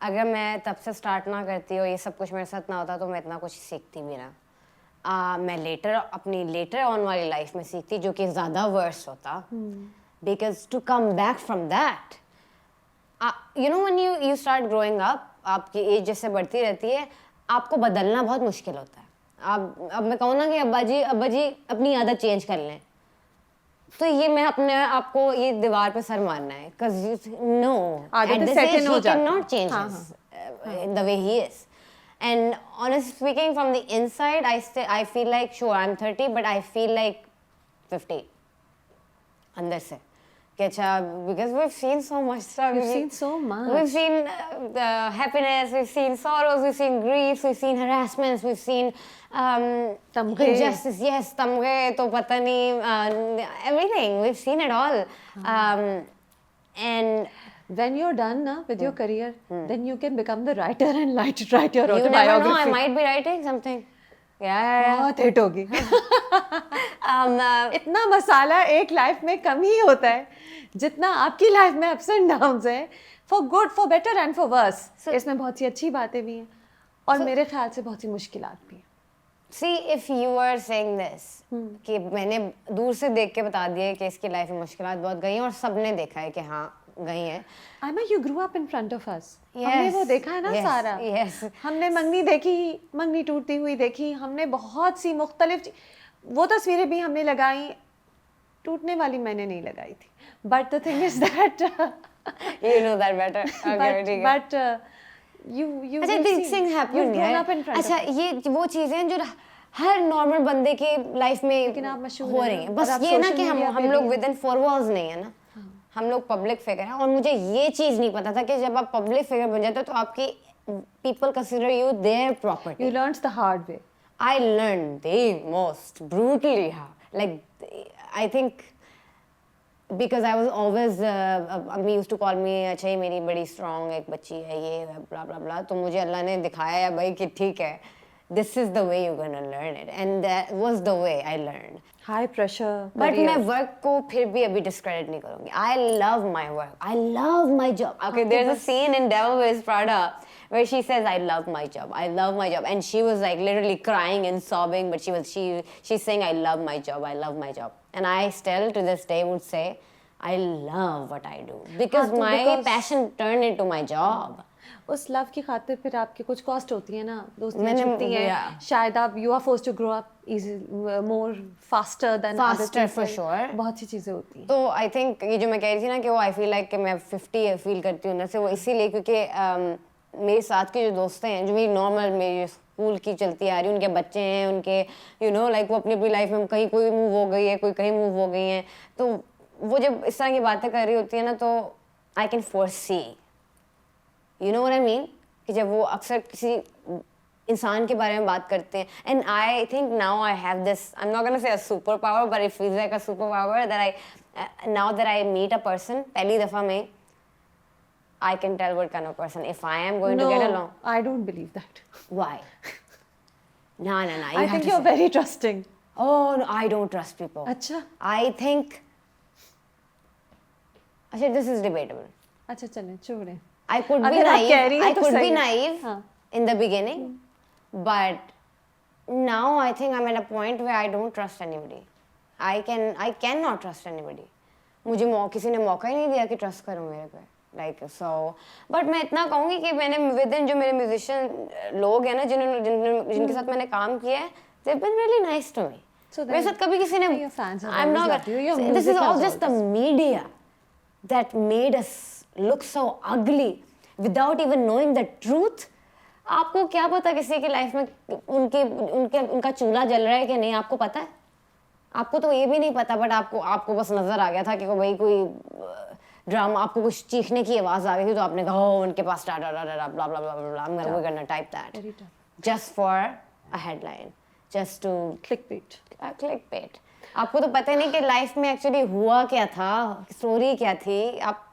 अगर मैं तब से स्टार्ट ना करती और ये सब कुछ मेरे साथ ना होता तो मैं इतना कुछ सीखती भी ना. मैं अपनी लेटर ऑन वाली लाइफ में सीखती जो कि ज़्यादा वर्स होता. Because to come back from that, you know when you start growing up, आपकी एज जैसे बढ़ती रहती है, आपको बदलना बहुत मुश्किल होता है. अब मैं कहूँ ना कि अब्बा जी अपनी आदत चेंज कर लें, तो ये मैं अपने आपको ये दीवार पे सर मारना है. Because no, at this age he cannot change the way he is. And honestly speaking, from the inside, I feel like sure I'm 30, but I feel like 50 अंदर से. Because we've seen so much stuff. We've seen so much. We've seen happiness, we've seen sorrows, we've seen griefs, we've seen harassments, we've seen injustice. Yes, tamghe to pata nahi, everything. We've seen it all. And when you're done with your career, then you can become the writer and write your autobiography. You never know, I might be writing something. Yeah. बहुत hit होगी. इतना मसाला एक life में कम ही होता है जितना आपकी life में अप्स एंड डाउन्स है, for good, for better and for worse. इसमें बहुत सी अच्छी बातें भी हैं और मेरे ख्याल से बहुत सी मुश्किलात भी हैं. See, if you are saying this, कि मैंने दूर से देख के बता दिया कि इसकी लाइफ में मुश्किलात बहुत गई हैं और सबने देखा है कि हाँ गई हैं. Aima, you grew up in front of us. हमने वो देखा है ना सारा. हमने मंगनी देखी, मंगनी टूटती हुई देखी, हमने बहुत सी मुख्तलिफ वो तस्वीरें भी हमने लगाई. टूटने वाली मैंने नहीं लगाई थी. But the thing is that you know that better. But you अच्छा, these things happen. अच्छा, ये वो चीजें जो हर नॉर्मल बंदे की लाइफ में हो रही हैं. बस ये ना कि हम लोग विद इन 4 walls नहीं है ना, हम लोग पब्लिक फिगर हैं. और मुझे ये चीज़ नहीं पता था कि जब आप पब्लिक फिगर बन जाते हो तो आपकी people consider you their property. You learned the hard way. I learned the most brutally hard. Like, I think because I was always, Ammi used to call me, अच्छा ये मेरी बड़ी strong एक बच्ची है ये blah blah blah. तो मुझे अल्लाह ने दिखाया है भाई कि ठीक है, this is the way you're gonna learn it, and that was the way I learned. High pressure. But career. मैं work को फिर भी अभी discredit नहीं करूँगी. I love my work. I love my job. Okay, there's a scene in Devil Wears Prada where she says, "I love my job. I love my job," and she was like literally crying and sobbing. But she's saying, "I love my job. I love my job," and I still to this day would say, "I love what I do," because तो my because- passion turned into my job. उस love की खातिर फिर आपकी कुछ cost होती है ना, दोस्तियां मैंने- छूटती हैं, yeah. शायद आप you are forced to grow up more faster than Faster for sure. बहुत सी चीजें होती हैं. तो आई थिंक ये जो मैं कह रही थी ना कि वो आई फील लाइक कि मैं 50 फील करती हूँ ना से वो इसीलिए क्योंकि मेरे साथ के जो दोस्त हैं जो मेरी नॉर्मल मेरी स्कूल की चलती आ रही उनके बच्चे हैं उनके लाइक वो अपनी अपनी लाइफ में कहीं कोई मूव हो गई है कोई कहीं मूव हो गई हैं तो वो जब इस तरह की बातें कर रही होती है ना तो I can foresee what I mean कि जब वो अक्सर किसी इंसान के बारे में बात करते हैं and I think now I have this I am not gonna say a super power but it feels like a super power that I now that I meet a person पहली दफा में I can tell what kind of person if I am going to get along. I don't believe that. Why? No. I think you're very trusting. Oh no, I don't trust people. अच्छा I think. Actually, this is debatable. अच्छा चलें छोड़ें. I could be अगर आप कह रही naive. हैं I तो could सही be है. naive हाँ. in the beginning, but now I think I'm at a point where I don't trust anybody. I cannot trust anybody. मुझे किसी ने मौका ही नहीं दिया कि ट्रस्ट करूं मेरे पे. Like so, but मैं इतना कहूँगी कि मैंने within जो मेरे म्यूजिशियन लोग हैं ना जिनके साथ मैंने काम किया है, they've been really nice to me. So मेरे साथ कभी किसी ने your fans have I'm always not loved you. Your this music is all has just the always- media that made us look so ugly without even knowing the truth. आपको क्या पता किसी की लाइफ में उनका चूल्हा जल रहा है कि नहीं आपको पता है आपको तो ये भी नहीं पता बट आपको बस नजर आ गया था कि भाई कोई ड्रामा आपको कुछ चीखने की आवाज आ गई थी तो आपने कहा उनके पास डा डा डा डा ब्ला blah blah blah we're gonna type that Very tough. just for a headline just to Clickbait. clickbait आपको तो पता ही नहीं कि लाइफ में एक्चुअली हुआ क्या था स्टोरी क्या थी आप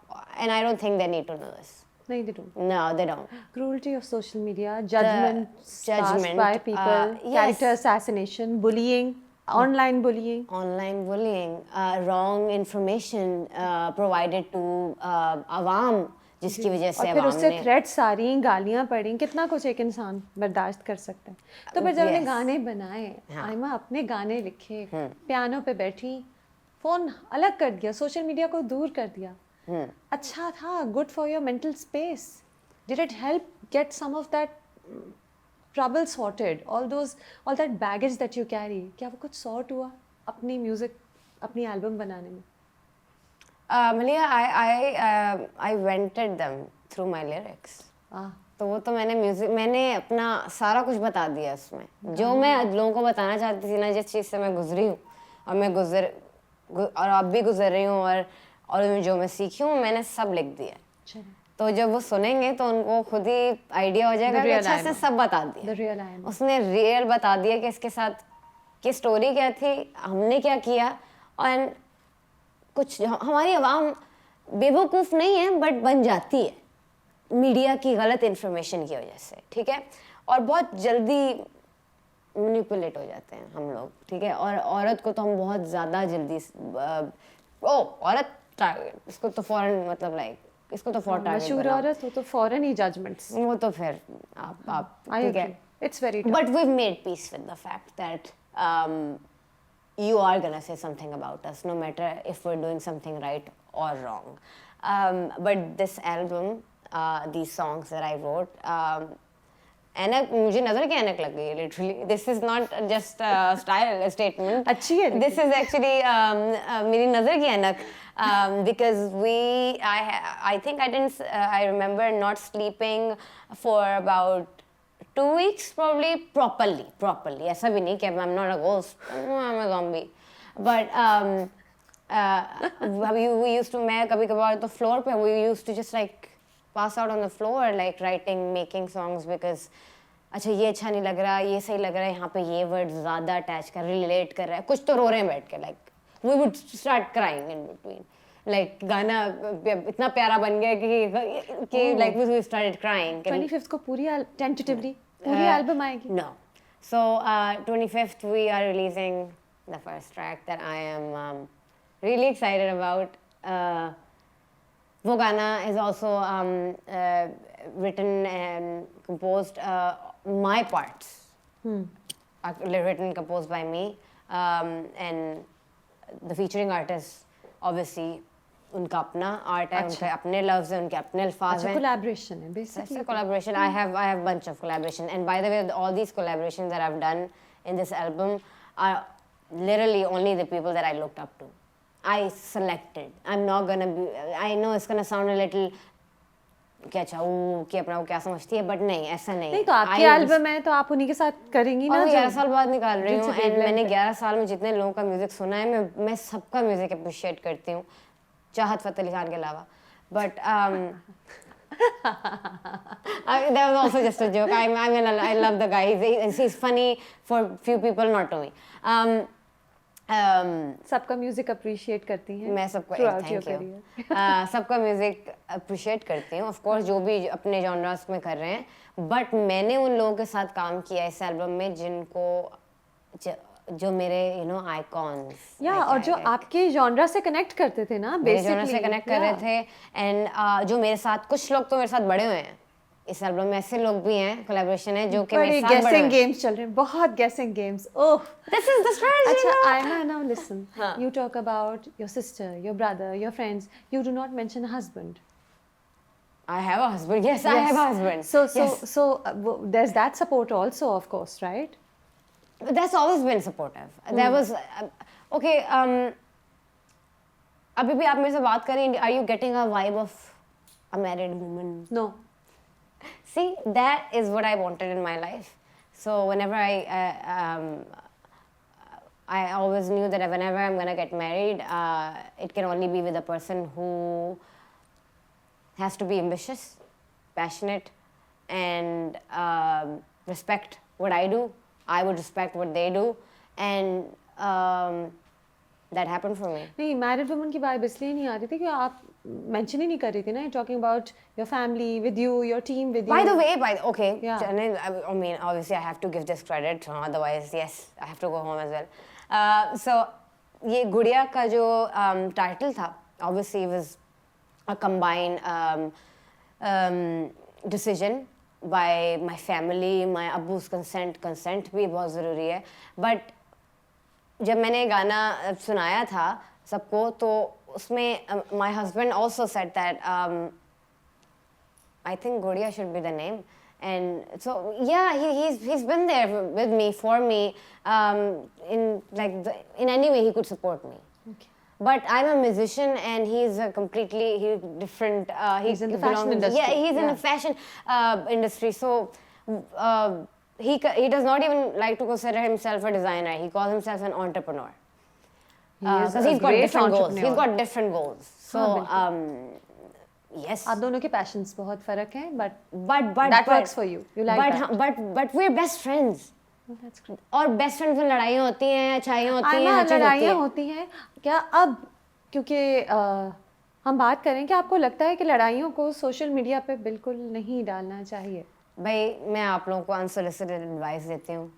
and I don't think they need to know this. नहीं they don't. No, they don't. Cruelty of social media, judgments passed judgment, by people, yes. character assassination, bullying, online bullying. Online bullying, wrong information provided to आवाम जिसकी वजह से और फिर आवाम उससे ने threats आ रही गालियां पड़ी कितना कुछ एक इंसान बर्दाश्त कर सकता है तो फिर जब Yes. उन्हें गाने बनाए हाँ. आयमा अपने गाने लिखे पियानो पे बैठी फोन अलग कर दिया सोशल मीडिया को दूर कर दिया अच्छा था good for your mental space did it help get some of that trouble sorted all that baggage that you carry क्या वो कुछ सॉर्ट हुआ अपनी म्यूजिक अपनी एल्बम बनाने में Malia, I vented them through my lyrics. तो वो तो मैंने अपना सारा कुछ बता दिया उसमें जो मैं लोगों को बताना चाहती थी ना जिस चीज़ से मैं गुजरी हूँ और अब भी गुजर रही हूँ और जो मैं सीखी हूँ मैंने सब लिख दिया तो जब वो सुनेंगे तो उनको खुद ही आइडिया हो जाएगा कि अच्छा से सब बता दिया उसने रियल बता दिया कि इसके साथ की स्टोरी क्या थी हमने क्या किया और कुछ हमारी आवाम बेवकूफ़ नहीं है बट बन जाती है मीडिया की गलत इन्फॉर्मेशन की वजह से ठीक है और बहुत जल्दी मैनिपुलेट हो जाते हैं हम लोग ठीक है और औरत को तो हम बहुत ज़्यादा जल्दी औरत टारगेट इसको तो फौरन मतलब लाइक इसको तो फौरन टारगेट मशहूर औरत हो तो फौरन ही जजमेंट्स वो तो फिर आप ठीक है it's very but we've made peace with the fact that you are gonna say something about us no matter if we're doing something right or wrong but this album these songs that I wrote ऐनक मुझे नजर की ऐनक लग गई है literally this is not just a style statement अच्छी है this is actually मेरी नजर की ऐनक because I think I remember not sleeping for about 2 weeks probably properly ऐसा भी नहीं कि I'm not a ghost I'm a zombie but we used to मैं कभी कभार तो floor पे we used to just like pass out on the floor like writing, making songs because अच्छा ये अच्छा नहीं लग रहा, ये सही लग रहा है, यहाँ पे ये वर्ड ज़्यादा अटैच कर रिलेट कर रहा है, कुछ तो रो रहे हैं बैठ के, like we would start crying in between, like गाना इतना प्यारा बन गया कि like we started crying. 25th को पूरी tentatively पूरी एल्बम आएगी? No. So 25th we are releasing the first track that I am really excited about. वो गाना is also written and composed my parts. Written and composed by me, and the featuring artist obviously उनका अपना art है, उनके अपने लफ्ज़ हैं, उनके अपने अल्फाज हैं. कोलैबोरेशन है basically. It's a collaboration. I have bunch of collaboration, and by the way, all these collaborations that I've done in this album are literally only the people that I looked up to. I selected. I'm not gonna be. I know it's gonna sound a little क्या अच्छा वो कि अपना वो क्या समझती है, but नहीं ऐसा नहीं. नहीं तो आपकी एल्बम है तो आप उन्हीं के साथ करेंगी ना. और 11 साल बाद निकाल रही हूँ, and मैंने 11 साल में जितने लोगों का म्यूजिक सुना है, मैं सबका म्यूजिक अप्रिशिएट करती हूँ, चाहत फ़तेह अली खान के अलावा. But that was also just a joke. I love the guy. He's funny for few people, not to me. सबका म्यूजिक अप्रिशिएट करती हैं? मैं सबको थैंक यू. सबका म्यूजिक अप्रिशिएट करती हूँ, ऑफ कोर्स जो भी अपने जॉनरास में कर रहे हैं, बट मैंने उन लोगों के साथ काम किया इस एल्बम में जिनको जो मेरे आइकॉन्स या और जो आपके जॉनरा से कनेक्ट करते थे ना, मेरे जॉनरा से कनेक्ट कर रहे थे, एंड जो मेरे साथ कुछ लोग तो मेरे साथ बड़े हुए हैं इस एल्बम में, ऐसे लोग भी हैं, कोलैबोरेशन है जो कि मेरे साथ बड़े गेसिंग गेम्स चल रहे हैं, बहुत गेसिंग games. Oh this is the strategy. अच्छा आयना, now listen, you talk about your sister, your brother, your friends, you do not mention husband. I have a husband. Yes, I have a husband. So there's that support also, of course, right? That's always been supportive. There was okay. अभी भी आप मेरे से बात करें, are you getting a vibe of a married woman? No. See, that is what I wanted in my life. So whenever I always knew that whenever I'm gonna get married, it can only be with a person who has to be ambitious, passionate, and respect what I do. I would respect what they do, and that happened for me. नहीं, married woman की बात इसलिए नहीं आ रही थी कि आप mention ही नहीं कर रही थी ना. Talking about your family with you, your team with you. By the way, okay, Yeah. I mean, obviously I have to give this credit, otherwise, yes, I have to go home as well. So, ये गुड़िया का जो title था, obviously it was a combined decision by my family, my अब्बू's consent भी बहुत ज़रूरी है. But जब मैंने गाना सुनाया था सबको, तो उसमें my husband also said that I think Gudiya should be the name. And so yeah, he's been there with me, for me, in in any way he could support me. Okay. But I'm a musician, and he's different. He's in the fashion industry. Yeah, he's in the fashion industry. So he does not even like to consider himself a designer. He calls himself an entrepreneur. Because he's got different goals. He's got different goals. So yes. आप दोनों के passions बहुत फर्क हैं, but that works for you. You like that. But we're best friends. Oh, that's great. और best friends में लड़ाइयाँ होती हैं, अच्छाइयाँ होती हैं, आयना, लड़ाइयाँ होती हैं क्या अब? क्योंकि हम बात करें कि आपको लगता है कि लड़ाइयों को सोशल मीडिया पे बिल्कुल नहीं डालना चाहिए? भाई मैं आप लोगों को अनसोलिसिटेड एडवाइस देती हूँ.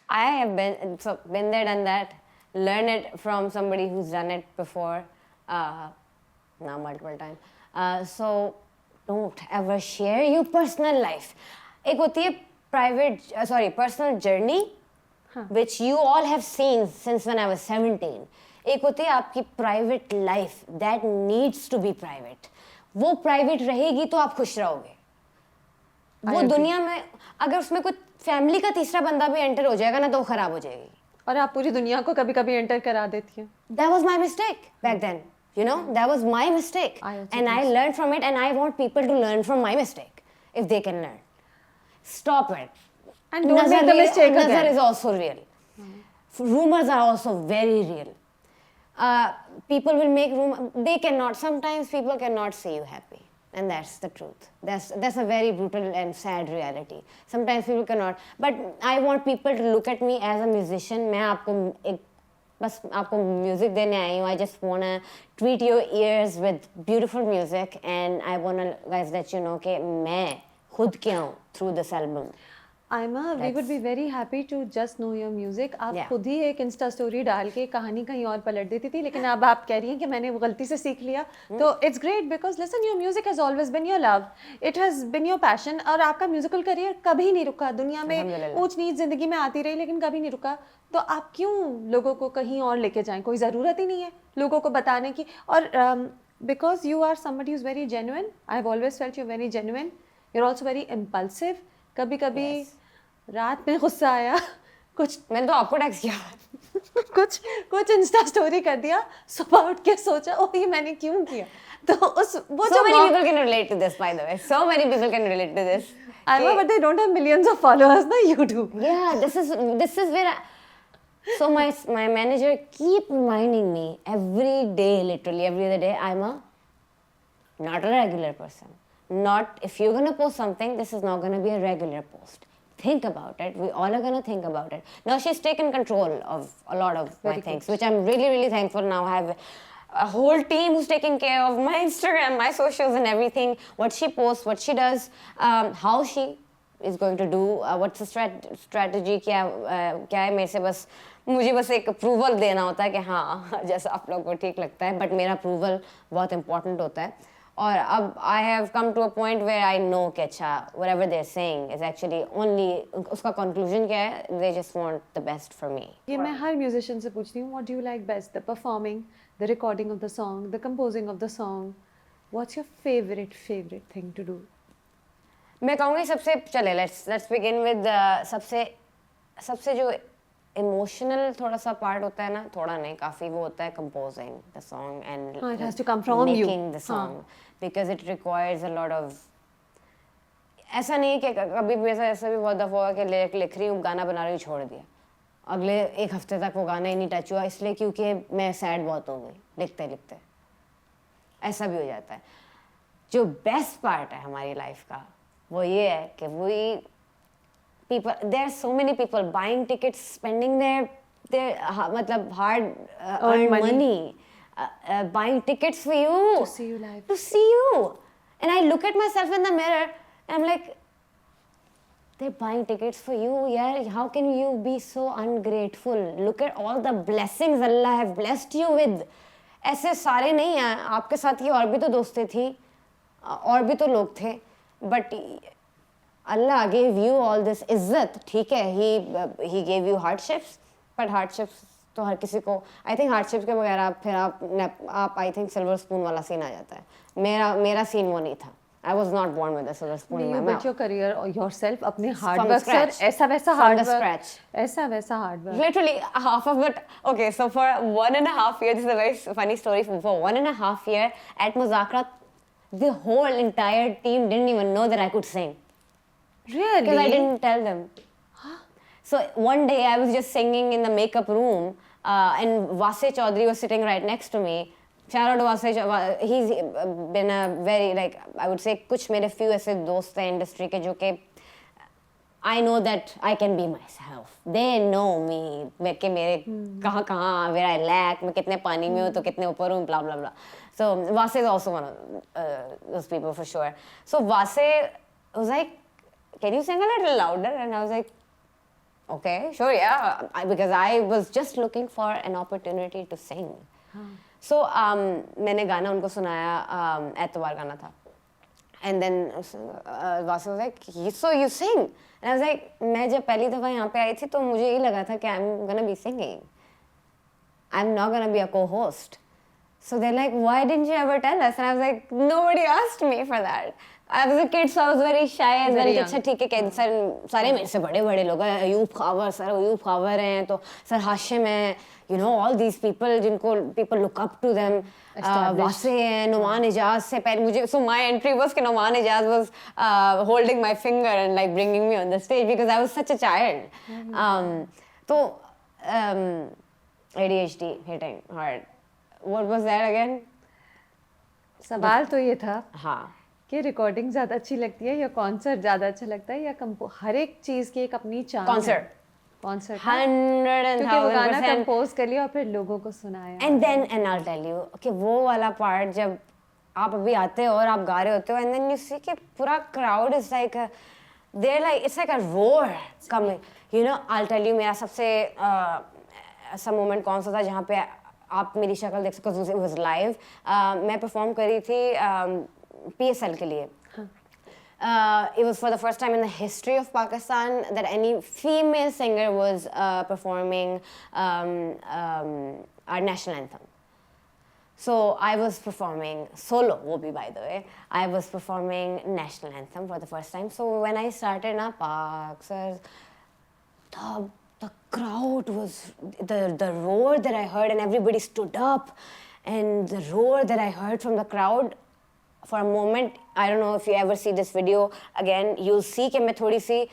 I have been there, done that, learn it from somebody who's done it before, now multiple times. So don't ever share your personal life. एक होती है personal journey, which you all have seen since when I was 17. एक होती है आपकी private life that needs to be private. वो private रहेगी तो आप खुश रहोगे. वो दुनिया में अगर उसमें कोई फैमिली का तीसरा बंदा भी एंटर हो जाएगा ना, तो वो खराब हो जाएगी. और आप पूरी दुनिया को कभी-कभी एंटर करा देती हैं. That was my mistake back then. You know, that was my mistake. And I learned from it, and I want people to learn from my mistake if they can learn. Stop it. And don't make the mistake again. Nazar is also real. Rumors are also very real. people will make room. They cannot. Sometimes people cannot see you happy, and that's the truth. That's a very brutal and sad reality. Sometimes people cannot. But I want people to look at me as a musician. मैं आपको एक बस आपको music देने आई हूँ. I just wanna treat your ears with beautiful music, and I wanna guys let you know कि मैं खुद क्या हूँ through this album. Aima, we would be very happy to just know your music. आप Yeah. खुद ही एक Insta story डाल के कहानी कहीं और पलट देती थी, लेकिन अब आप कह रही हैं कि मैंने वो गलती से सीख लिया. तो it's great because listen, your music has always been your love, it has been your passion, और आपका म्यूजिकल करियर कभी नहीं रुका. दुनिया में अल्हम्दुलिल्लाह. ऊंच नीच जिंदगी में आती रही, लेकिन कभी नहीं रुका. तो आप क्यों लोगों को कहीं और लेके जाएं? कोई ज़रूरत ही नहीं है लोगों को बताने की. और because you are somebody who is very genuine, I have always felt you very genuine. You are also very impulsive. कभी कभी रात में गुस्सा आया, कुछ मैंने तो आपको टैक्स किया. कुछ इंस्टा स्टोरी कर दिया, सुबह उठ के सोचा ओ ये मैंने क्यों किया. तो उस वो So जो many people can relate to this, by the way. So many people can relate to this. I know, but they don't have millions of followers na YouTube. Yeah, this is where so my manager keep reminding me every day, literally every other day, I'm not a regular person. Not if you're gonna post something, this is not gonna be a regular post. Think about it. We all are gonna think about it. Now she's taken control of a lot of my things, which I'm really, really thankful. Now I have a whole team who's taking care of my Instagram, my socials, and everything. What she posts, what she does, how she is going to do, what's the strategy, क्या है. मेरे से बस मुझे बस एक approval देना होता है कि हाँ जैसा आप लोगों को ठीक लगता है, बट मेरा अप्रूवल बहुत इंपॉर्टेंट होता है. और अब I have come to a point where I know कि अच्छा whatever they're saying is actually only उसका conclusion क्या है, they just want the best for me. ये मैं हर म्यूजिशियन से पूछती हूँ, what do you like best? The performing, the recording of the song, the composing of the song. What's your favorite thing to do? मैं कहूँगी सबसे चले let's begin with सबसे जो इमोशनल थोड़ा सा पार्ट होता है ना, थोड़ा नहीं काफ़ी, वो होता है composing the song and it has to come from you. making the song because it requires a lot of. ऐसा नहीं कि कभी भी ऐसा भी बहुत दफ़ा हुआ कि लिख रही हूँ, गाना बना रही हूँ, छोड़ दिया, अगले एक हफ्ते तक वो गाना ही नहीं टच हुआ, इसलिए क्योंकि मैं सैड बहुत हो गई लिखते लिखते. ऐसा भी हो जाता है. जो बेस्ट पार्ट है हमारी लाइफ का वो ये है कि वही people, there are so many people buying tickets, spending their मतलब hard earned money buying tickets for you To see you live. to see you, and I look at myself in the mirror and I'm like, they're buying tickets for you. Yeah, how can you be so ungrateful? Look at all the blessings Allah have blessed you with. ऐसे सारे नहीं हैं आपके साथ, ही और भी तो दोस्तें थी, और भी तो लोग थे, but Allah gave you all this इज्जत. ठीक है, he gave you hardships, but hardships तो हर किसी को, I think hardships के बगैर आप I think silver spoon वाला सीन आ जाता है. मेरा सीन वो नहीं था. I was not born with a silver spoon in my You mouth. built your career or yourself अपने hard From work scratch. से, ऐसा वैसा From hard the work, scratch. ऐसा वैसा hard work. Literally half of it. Okay, so for 1.5 years, this is a very funny story. For 1.5 years at Muzakara, the whole entire team didn't even know that I could sing. Really? Because I didn't tell them. So one day I was just singing in the makeup room, and Vase Chaudhary was sitting right next to me. Shout out to Vase. He's been a very, like, I would say, कुछ मेरे few ऐसे दोस्त हैं industry के जो कि I know that I can be myself. They know me. मैं कि मेरे कहाँ where I lack, मैं कितने पानी में हूँ तो कितने ऊपर हूँ, blah blah blah. So Vase is also one of those people for sure. So Vase was like, can you sing a little louder? And I was like, okay, sure, yeah. Because I was just looking for an opportunity to sing. So मैंने गाना उनको सुनाया, एतवार गाना था. And then Vase was like, so you sing? And I was like, मैं जब पहली दफ़ा यहाँ पे आई थी तो मुझे ये लगा था कि I'm gonna be singing. I'm not gonna be a co-host. So they're like, why didn't you ever tell us? And I was like, nobody asked me for that. I was a kid, so I was very shy. And then अच्छा ठीक है कि सारे मेरे से बड़े लोग हैं, अयूब खावर हैं, तो सर हाशिम हैं, you know, all these people जिनको people look up to them. Vase हैं, Numan Ijaz से पहले मुझे, so my entry was कि Numan Ijaz was holding my finger and like bringing me on the stage because I was such a child. तो ADHD hitting hard. what was that again? सवाल तो ये था हाँ कि रिकॉर्डिंग ज़्यादा अच्छी लगती है या कॉन्सर्ट ज़्यादा अच्छा लगता है या हर एक चीज़ की एक अपनी चार्म है। Concert. कॉन्सर्ट 100,000%. क्योंकि वो गाना कंपोज कर लिया और फिर लोगों को सुनाया। And I'll tell you कि वो वाला पार्ट जब आप अभी आते हो और आप गा रहे होते हो and then you see कि पूरा crowd is like it's like a roar coming, you know. I'll tell you मेरा सबसे ऐसा मोमेंट कौन सा था जहाँ पे आप मेरी शक्ल देख सकते हो, it was live. मैं परफॉर्म करी थी PSL के लिए. It was for the first time in the history of Pakistan that any female singer was performing our national anthem. So I was performing solo, wo bhi by the way. I was performing national anthem for the first time. So when I started na Pak, sir, the crowd was the roar that I heard, and everybody stood up, and the roar that I heard from the crowd. For a moment, I don't know if you ever see this video again, you'll see कि मैं थोड़ी सी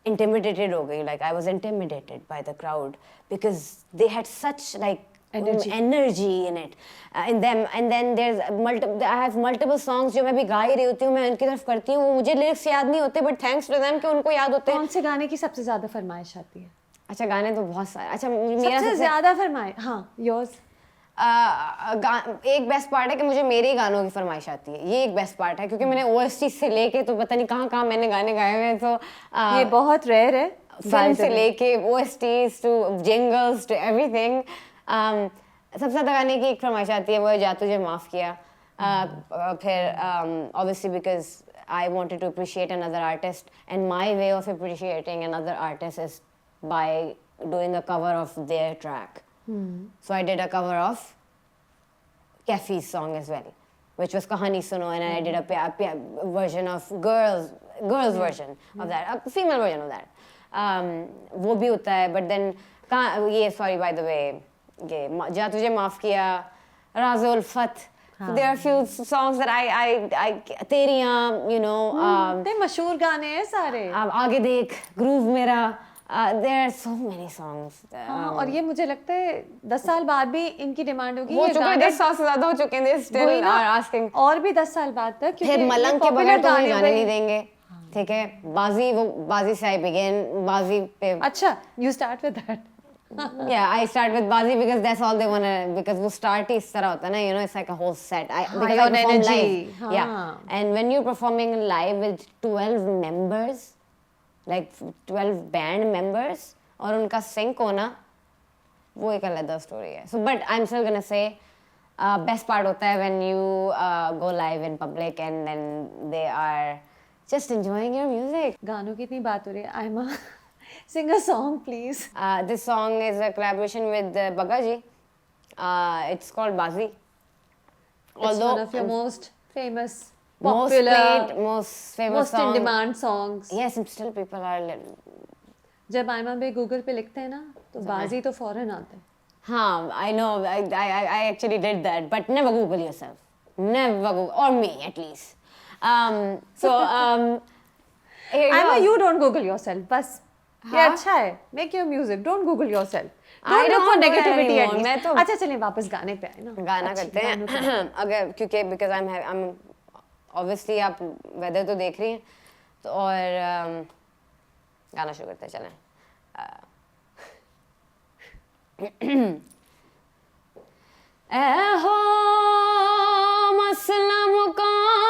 intimidated हो गई. Like I was intimidated by the crowd because they had such like energy in it, in them. And then I have multiple songs जो मैं भी गा ही रही होती हूँ, मैं उनकी तरफ करती हूँ, मुझे lyrics याद नहीं होते, but thanks to them कि उनको याद होते हैं. कौन से गाने की सबसे ज़्यादा फरमाइश आती है? अच्छा गाने तो बहुत सारे. अच्छा मेरा सबसे ज़्यादा फरमाइश, हाँ yours. एक बेस्ट पार्ट है कि मुझे मेरे ही गानों की फरमाइश आती है. ये एक बेस्ट पार्ट है क्योंकि मैंने OST से लेके तो पता नहीं कहाँ मैंने गाने गाए हुए हैं. तो ये बहुत रेयर है. फिल्म से लेके OSTs to jingles to everything. सबसे ज़्यादा गाने की एक फरमाइश आती है, वो जा तुझे माफ़ किया. फिर obviously because I wanted to appreciate another artist, and my way of appreciating another artist is by doing a cover of their track. So I did a cover of Kefi's song as well, which was Kahani Suno, and I did a version of girls version of that, a female version of that. वो भी होता है, but then ये sorry by the way, ये जा तुझे माफ किया, राज़ उल्फत. There are a few songs that I तेरियां, you know. ते मशहूर गाने हैं सारे. आगे देख, groove मेरा. There are so many songs. हाँ, और ये मुझे लगता है 10 साल बाद भी इनकी डिमांड होगी. हो चुके हैं 10 साल से ज़्यादा हो चुके हैं. They still are asking. और भी 10 साल बाद तक. फिर मलंग के बगैर तो गाने नहीं देंगे. ठीक है. बाजी से I begin. बाजी पे. अच्छा, you start with that. Yeah, I start with बाजी because that's all they wanna. Because वो start ही इस तरह होता है ना. You know, it's like a whole set. Because I perform live. Yeah. And when you're performing live with 12 members. Like 12 band members और उनका sync होना वो एक अलग story है. So but I'm still gonna say best part होता है when you go live in public and then they are just enjoying your music. गानों की इतनी बात हो रही है. Aima, sing a song please. This song is a collaboration with Bagaji. It's called Bazi. It's one of your most famous, popular, most famous most song. in demand songs. Yes, and still people are. जब आयमा पे Google पे लिखते हैं ना तो बाजी तो फौरन आता है. हाँ, I know. I actually did that, but never Google yourself. Never Google, or me at least. Aima, you don't Google yourself. बस ये अच्छा है. Make your music. Don't Google yourself. Don't look for negativity at least. मैं तो अच्छा चलिए वापस गाने पे आए ना. गाना करते हैं. अगर क्योंकि because I'm obviously आप weather तो देख रही हैं तो और गाना शुरू करते हैं. चलें. ऐ हो मसला मुकावना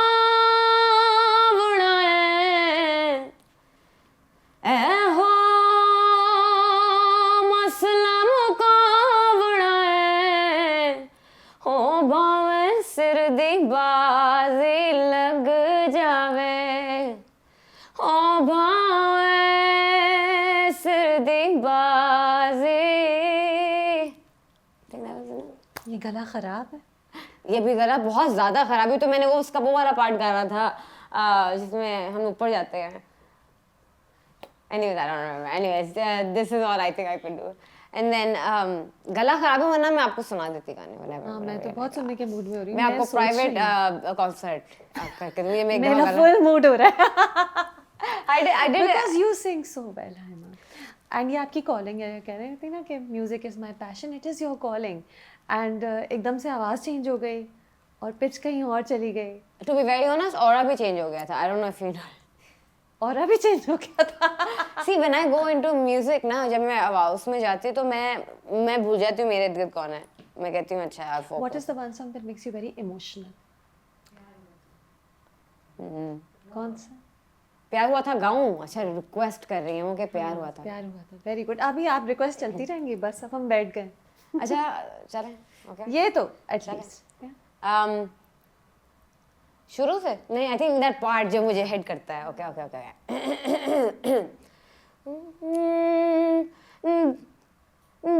है, ऐ हो मसला मुकावना है, हो भावे सिर दी बाजी लग जावे, हो भावे सिर दी बाजी. ये गला खराब है. ये भी गला बहुत ज़्यादा खराब है. तो मैंने उसका वो वाला पार्ट गाना था जिसमें हम ऊपर जाते हैं. Anyways, I don't remember. Anyways, this is all I think I could do. And then गला खराब है वरना मैं आपको सुना देती गाने whenever. हाँ, मैं तो बहुत सुनने के मूड में हो रही हूँ. मैं आपको प्राइवेट कॉन्सर्ट करके दूँगी. मेरा फुल मूड हो रहा है. I did because you sing so well, Aima. And ये आपकी कॉलिंग है, कह रहे थे ना कि music is my passion, it is your calling. And एकदम से आवाज़ चेंज हो गई और पिच कहीं और चली गई, to be very honest aura भी चेंज हो गया था, I don't know if you know. और अभी चेंज हो गया था। See when I go into music ना, जब मैं हाउस में जाती हूँ तो मैं भूल जाती हूँ मेरे इर्द गिर्द कौन है, मैं कहती हूँ अच्छा यार what is the one song that makes you very emotional? कौन सा? प्यार हुआ था गाऊं। अच्छा रिक्वेस्ट कर रही हूँ कि प्यार हुआ था। प्यार हुआ था, वेरी गुड। अभी आप रिक्वेस्ट चलती रहेंगी, बस अब हम बैठ गए। अच्छा चलें, ओके। ये तो एटलीस्ट शुरू से नहीं, आई थिंक दैट पार्ट जो मुझे हिट करता है। Okay okay okay.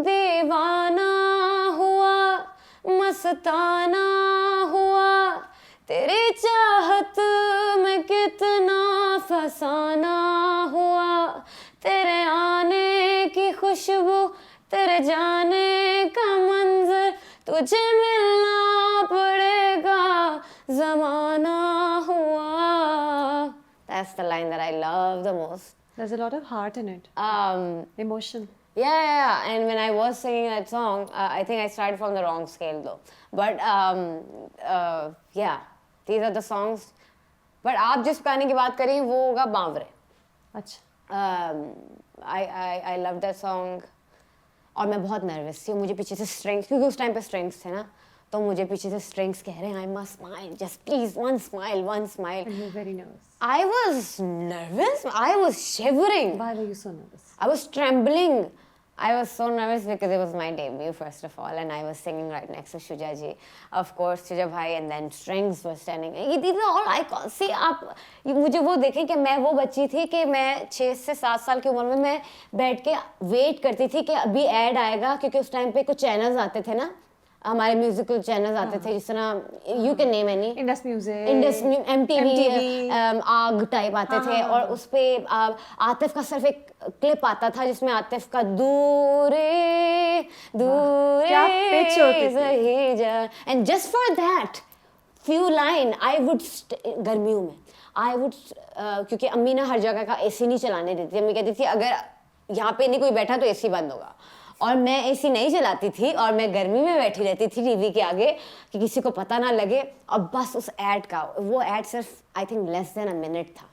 दीवाना हुआ मस्ताना हुआ, तेरी चाहत में कितना फसाना हुआ, तेरे आने की खुशबू तेरे जाने का मंजर, तुझे मिलना पड़ेगा ज़माना हुआ। That's the line that I love the most. there's a lot of heart in it, emotion. Yeah. And when I was singing that song, I think I started from the wrong scale though. But yeah, these are the songs. But आप जिस गाने की बात करें वो होगा बावरे. अच्छा, I love that song. और मैं बहुत नर्वस थी, मुझे पीछे से स्ट्रिंग्स, क्योंकि उस टाइम पे स्ट्रिंग्स थे ना, तो मुझे पीछे से स्ट्रिंग्स कह रहे हैं I must smile, just please one smile one smile. and you're very nervous. I was nervous, I was shivering, Why were you so nervous? I was trembling. I was so nervous because it was my debut first of all, and I was singing right next to Shuja ji, of course Shuja bhai, and then strings were standing. These are all icons. See, आप मुझे वो देखें कि मैं वो बच्ची थी कि मैं 6 से 7 साल की उम्र में मैं बैठ के वेट करती थी कि अभी ऐड आएगा, क्योंकि उस टाइम पे कुछ चैनल्स आते थे ना, हमारे म्यूजिकल चैनल्स आते थे, जिस तरह you can name any, Indus Music, Indus MTV, आग टाइप आते थे, और उस पे आतिफ का सिर्फ एक क्लिप आता था जिसमें आतिफ का दूरे दूरे क्या pitch होती थी। सही जा, and just for that few line I would, गर्मियों में आई वुड, क्योंकि अम्मी ना हर जगह का एसी नहीं चलाने देती, अम्मी कहती थी अगर यहाँ पे नहीं कोई बैठा तो एसी बंद होगा, और मैं एसी नहीं चलाती थी और मैं गर्मी में बैठी रहती थी टीवी के आगे कि किसी को पता ना लगे, और बस उस ऐड का, वो ऐड सिर्फ I think less than a minute था,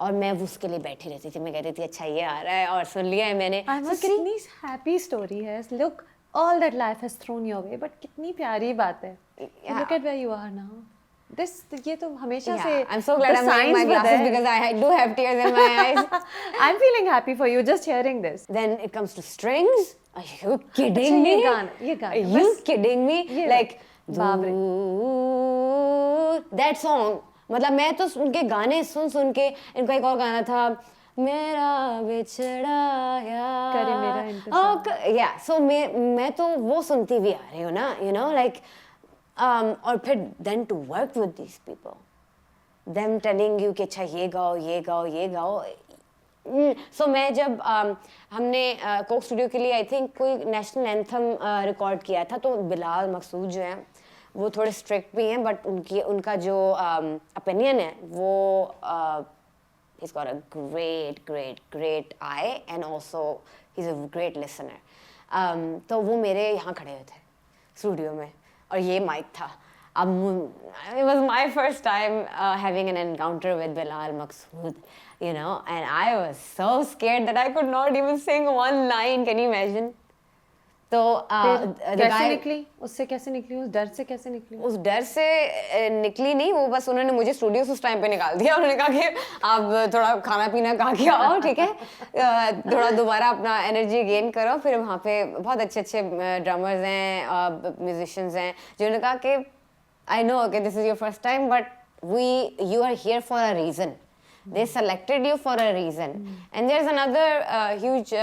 और मैं उसके लिए बैठी रहती थी, मैं कहती थी अच्छा ये आ रहा है, और सुन लिया है मैंने। कितनी हैप्पी स्टोरी है, look all that life has thrown your way, but कितनी प्यारी बात है। Look at where you are now. This ये तो हमेशा से I'm so glad I'm wearing my glasses because I do have tears in my eyes. I'm feeling happy for you just hearing this. Then it comes to strings. Are you kidding me? ये गाना Are you kidding me? Like बाप रे। that song. मतलब मैं तो उनके गाने सुन के, इनका एक और गाना था मेरा बिछड़ा यार, करे मेरा इंतजार। yeah, so मैं तो वो सुनती भी आ रही हूँ ना, you know, like और फिर then to work with these people, them telling you कि अच्छा ये गाओ ये गाओ ये गाओ। So मैं जब हमने कोक स्टूडियो के लिए आई थिंक कोई नेशनल एंथम रिकॉर्ड किया था, तो बिलाल मकसूद जो हैं वो थोड़े स्ट्रिक्ट भी हैं, बट उनका जो ओपिनियन है वो he's got a great eye, and also he's a great listener. तो वो मेरे यहाँ खड़े हुए थे स्टूडियो में, और ये माइक था। अब it was my first time having an encounter with Bilal Maqsood, you know, and I was so scared that I could not even sing one line. Can you imagine? तो कैसे निकली, उससे कैसे निकली, उस डर से कैसे निकली? उस डर से निकली नहीं, वो बस उन्होंने मुझे स्टूडियो से उस टाइम पे निकाल दिया, उन्होंने कहा कि आप थोड़ा खाना पीना खा के आओ, ठीक है, थोड़ा दोबारा अपना एनर्जी गेन करो। फिर वहाँ पे बहुत अच्छे ड्रमर्स हैं, म्यूजिशियंस हैं, जिन्होंने कहा कि आई नो कि this is your first time, but you are here for a reason, they selected you for a reason, and there is another huge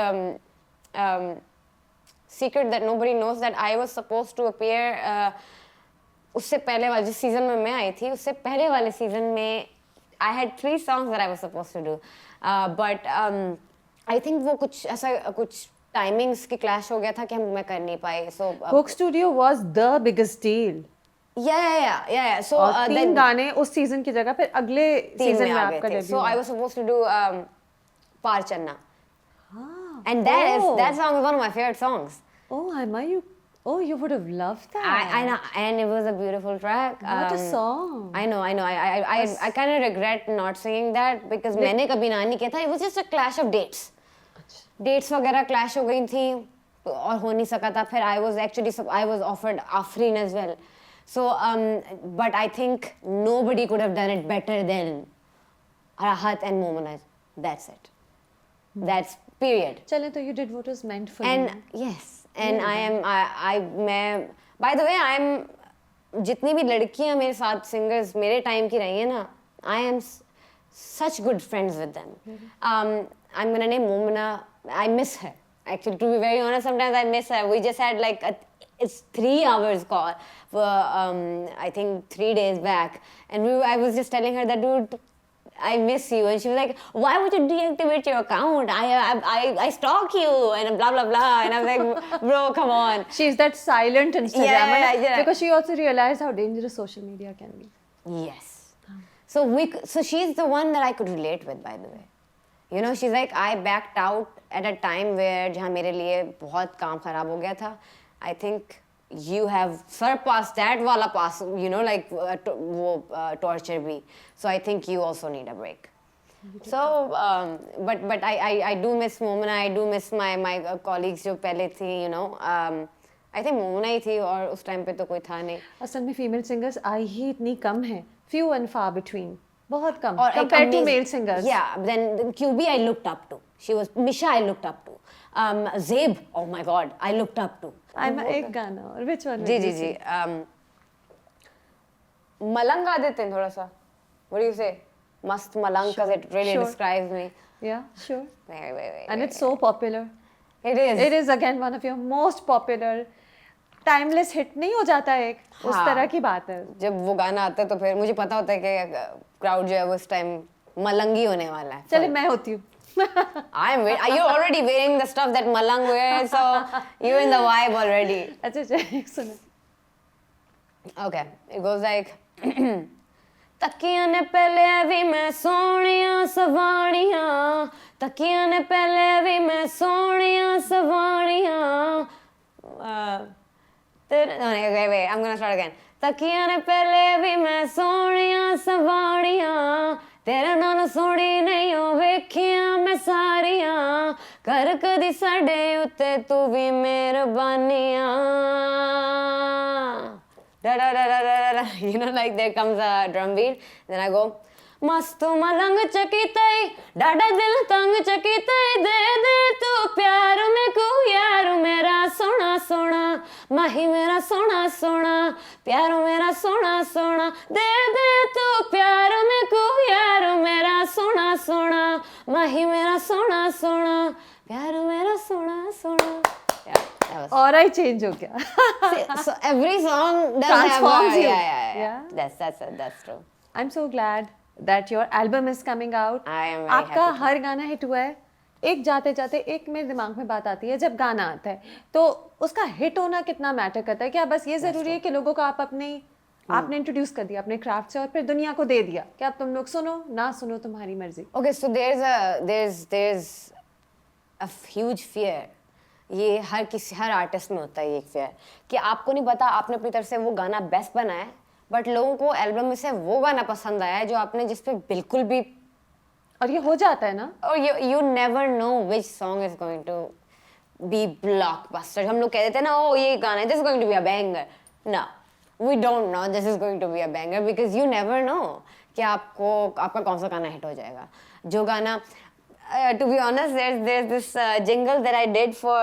secret that nobody knows, that I was supposed to appear उससे पहले वाले जिस season में मैं आई थी, उससे पहले वाले सीजन में I had 3 songs that I was supposed to do, but I think वो कुछ ऐसा कुछ टाइमिंग्स की क्लैश हो गया था कि मैं कर नहीं पाई। So Coke Studio was the biggest deal. yeah. So और 3 गाने उस सीजन की जगह फिर अगले सीजन में आपका debut. So I was supposed to do पार चन्ना। And that song is one of my favorite songs. Oh, Aima, you would have loved that. I know, and it was a beautiful track. What a song. I know. I kind of regret not singing that because मैंने कभी ना नहीं किया था. It was just a clash of dates. Dates वगैरह clash हो गई थी और हो नहीं सका था. फिर I was offered Afreen as well. So, but I think nobody could have done it better than Rahat and Momana. That's it. That's period. चले तो you did what was meant for And you. yes, and मैं by the way I'm जितनी भी लड़कियां मेरे साथ singers मेरे time की रही हैं ना, I am such good friends with them. I'm gonna name Momana. I miss her. Actually, to be very honest, sometimes I miss her. We just had like it's 3 hours call for I think 3 days back, and I was just telling her that, dude, I miss you, and she was like, why would you deactivate your account? I stalk you and blah blah blah, and I was like, bro, come on. She's that silent Instagrammer Yeah. because she also realized how dangerous social media can be. Yes. So she's the one that I could relate with, by the way. You know, she's like, I backed out at a time where जहाँ मेरे लिए बहुत काम खराब हो गया था. I think you have surpassed that wala pass, you know, like torture bhi. So I think you also need a break. So, but I do miss Momana. I do miss my colleagues जो पहले थी, you know. I think Momana ही थी और उस time पे तो कोई था नहीं. असल में female singers आई ही इतनी कम है, few and far between. बहुत कम Or compared to male singers. Yeah, then QB I looked up to. She was Misha I looked up to. Zeb, oh my God, I looked up to. I'm एक गाना और which one? Ji. Malang गा देते हैं थोड़ा सा. What do you say? Mast Malang, because it really describes me. Yeah, sure. Wait. And it's so popular. It is. It is again one of your most popular. Timeless hit नहीं हो जाता एक उस तरह की बात है. जब वो गाना आता है तो फिर मुझे पता होता है कि क्राउड जो है वो इस टाइम मलंगी होने वाला है. चले मैं होती हूँ. You're already wearing the stuff that Malang wears, so you're in the vibe already. अच्छा सुनो. Okay, it goes like तकिया ने पहले भी मैं सोनिया सवारियां, तकिया ने पहले भी मैं सोनिया सवारियां. Wait, I'm gonna start again. तकिया ने पहले भी मैं सोनिया सवारियां, तेरे नाल सोनी नहीं हो वेखियां मैं सारियां, कर कदी साडे उत्ते तू भी मेहरबानियां. You know, like there comes a drum beat, then I go मस्त मलंग चकीतई डाडा दिल तंग चकीतई दे दे तू प्यार में को यार मेरा सोना सोना माही मेरा सोना सोना प्यार मेरा सोना सोना दे दे तू प्यार में को यार मेरा सोना सोना माही मेरा सोना सोना प्यार मेरा सोना सोना. और आई चेंज हो गया. So every song does transforms have you. Yeah. That's true. I'm so glad that your album is coming out. I am very आपका happy. हर गाना हिट हुआ है. एक जाते जाते एक मेरे दिमाग में बात आती है, जब गाना आता है तो उसका हिट होना कितना मैटर करता है. क्या बस ये जरूरी है कि लोगों को आपने इंट्रोड्यूस कर दिया अपने क्राफ्ट से और फिर दुनिया को दे दिया कि अब तुम लोग सुनो ना सुनो तुम्हारी मर्जी. Okay, so there's a huge fear. ये हर आर्टिस्ट में होता है ये एक fear कि आपको नहीं पता आपने अपनी तरफ से वो गाना बेस्ट बनाया है, बट लोगों को एल्बम में से वो गाना पसंद आया है जो आपने जिस पे बिल्कुल भी, और ये हो जाता है ना. और you never know which song is going to be blockbuster. हम लोग कह देते हैं ना, ओ ये गाना है, this is going to be a banger. No, we don't know this is going to be a banger because you never know कि आपका कौन सा गाना हिट हो जाएगा. जो गाना to be honest, there's this jingle that I did for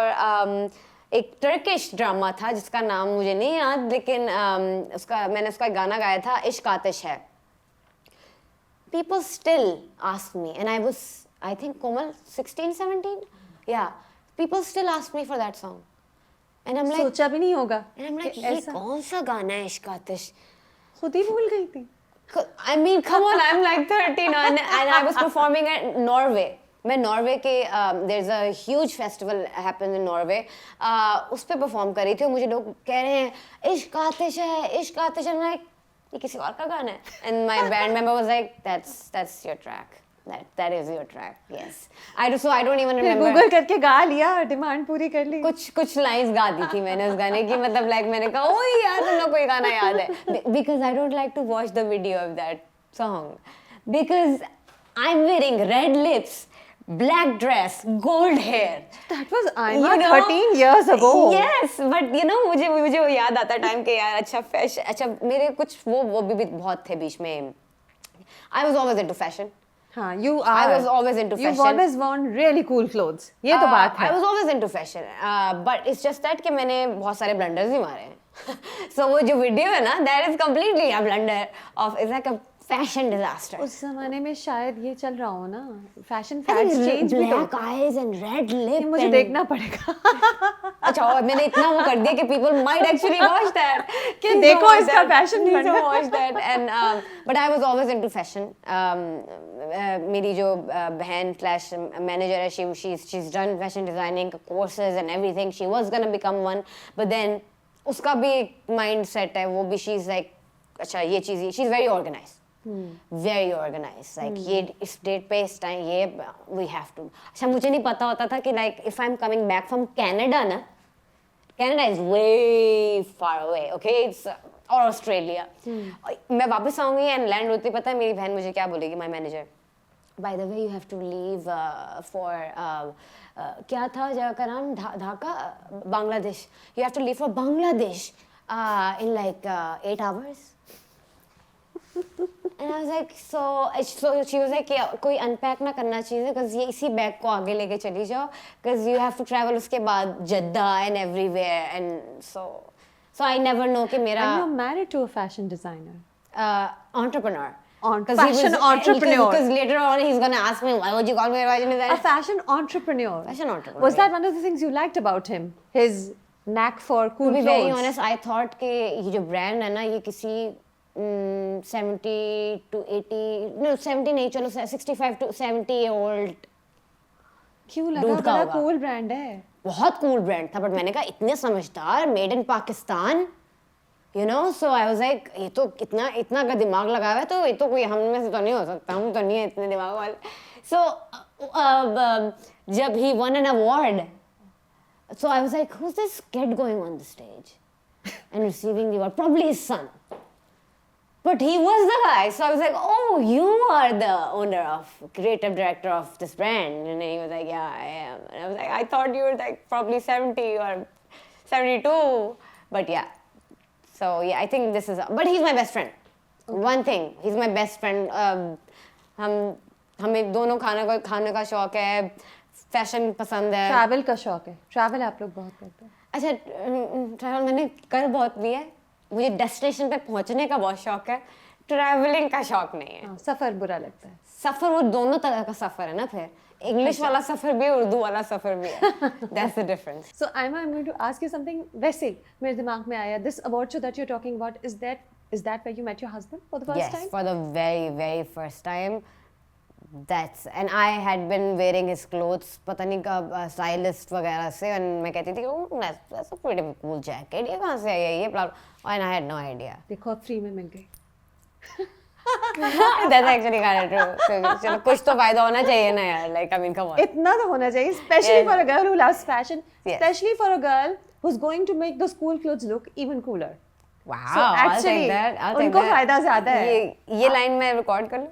एक टर्किश ड्रामा था जिसका नाम मुझे नहीं याद, लेकिन मैंने उसका गाना गाया था, इश्क आतिश है. People still ask me, and I think Komal 16, 17, yeah, people still ask me for that song, and I'm like, सोचा भी नहीं होगा. and I'm like, ये कौन सा गाना है इश्क आतिश? खुद ही भूल गई थी. I mean, come on, I'm like 13 and I was performing at Norway. मैं नॉर्वे के there's a huge festival happens in Norway, उस पे परफॉर्म कर रही थी और मुझे लोग कह रहे हैं इश्क आतिश है. I'm like, ये किसी और का गाना है. And my band member was like, that's your track. that is your track. Yes. I don't even फिर remember. गूगल करके गा लिया, डिमांड पूरी कर ली. कुछ लाइंस गा दी थी मैंने उस गाने की, मतलब लाइक मैंने कहा ओ यार तुम लोग कोई गाना याद है, because I don't like to watch the video of that song because I'm wearing red lips, black dress, gold hair. That was Aima 13 years ago. Yes, but you know मुझे वो याद आता टाइम के यार अच्छा फैशन, अच्छा मेरे कुछ वो भी बहुत थे बीच में. I was always into fashion. हाँ, you are. I was always into fashion. You've always worn really cool clothes. ये तो बात है. I was always into fashion, but it's just that कि मैंने बहुत सारे blunders भी मारे हैं. So वो जो video है ना, that is completely a blunder of, it's like a fashion disaster. उस जमाने में शायद ये चल रहा हो ना, fashion fads change भी तो. Black eyes and red lip. मुझे देखना पड़ेगा. अच्छा, और मैंने इतना वो कर दिया कि people might actually watch that. कि देखो इसका fashion Please बनना. don't watch that. And but I was always into fashion. मेरी जो बहन slash manager है, she's done fashion designing courses and everything. She was gonna become one, but then उसका भी एक mindset है, वो भी she's like अच्छा ये चीज़, she's very organized. Very organized. Like ये इस डेट पे इस टाइम ये we have to. अच्छा मुझे नहीं पता होता था कि like if I'm coming back from Canada ना, Canada is way far away, okay? It's or Australia. मैं वापस आऊँगी and land होती, पता है मेरी बहन मुझे क्या बोलेगी, my manager. By the way, you have to leave for क्या था जगह का नाम, Dhaka, Bangladesh. You have to leave for Bangladesh in like 8 hours. And I was like, so she was like, कोई unpack ना करना चाहिए, because ये इसी बैग को आगे लेके चली जाओ, because you have to travel उसके बाद Jeddah and everywhere, and so I never know कि मेरा. And you're married to a fashion designer. Entrepreneur. Fashion entrepreneur. Because later on he's gonna ask me, why would you call me a fashion designer? A fashion entrepreneur. Fashion entrepreneur. Was that one of the things you liked about him? His knack for cool To be clothes? very honest, I thought कि ये जो brand है ना, ये किसी 70 to 80, no 70 नहीं, चलो 65 to 70 year old. क्यों लगा बड़ा cool brand है? बहुत cool brand था, but मैंने कहा इतने समझदार, made in Pakistan, you know, so I was like ये तो इतना का दिमाग लगाया है, तो ये तो कोई हम में से तो नहीं हो सकता, हम तो नहीं है इतने दिमाग वाले. So जब he won an award, so I was like, who's this kid going on the stage and receiving the award? Probably his son. But he was the guy, so I was like, oh, you are the owner of, creative director of this brand. And he was like, yeah, I am. And I was like, I thought you were like probably 70 or 72. But yeah. So yeah, I think this is, but he's my best friend. Okay. One thing, he's my best friend. हमें दोनों खाने का शौक है, fashion पसंद है. Travel का शौक है. Travel आप लोग बहुत करते हैं. अच्छा, travel मैंने कर बहुत लिया है. मुझे डेस्टिनेशन पे पहुंचने का बहुत शौक है, ट्रैवलिंग का शौक नहीं है. सफर बुरा लगता है. सफर वो दोनों तरह का सफर है ना, फिर इंग्लिश वाला सफर भी है, उर्दू वाला सफर भी है. That's the difference. So Aima, I'm going to ask you something. वैसे मेरे दिमाग में आया, this award show that you're talking about, is that where you met your husband for the first time? Yes, for the very first time. And I had been wearing his clothes, पता नहीं कब stylist वगैरह से, and मैं कहती थी, oh, that's a pretty cool jacket, ये कहाँ से आई है ये, and I had no idea. देखो अब free में मिल गई. That's actually kind of true. चलो कुछ तो फायदा होना चाहिए ना यार, like I mean come on. इतना तो होना चाहिए, especially for a girl who loves fashion, Yes. especially for a girl who's going to make those cool clothes look even cooler. Wow, So actually, उनको फायदा ज़्यादा है. ये line मैं record कर लूँ,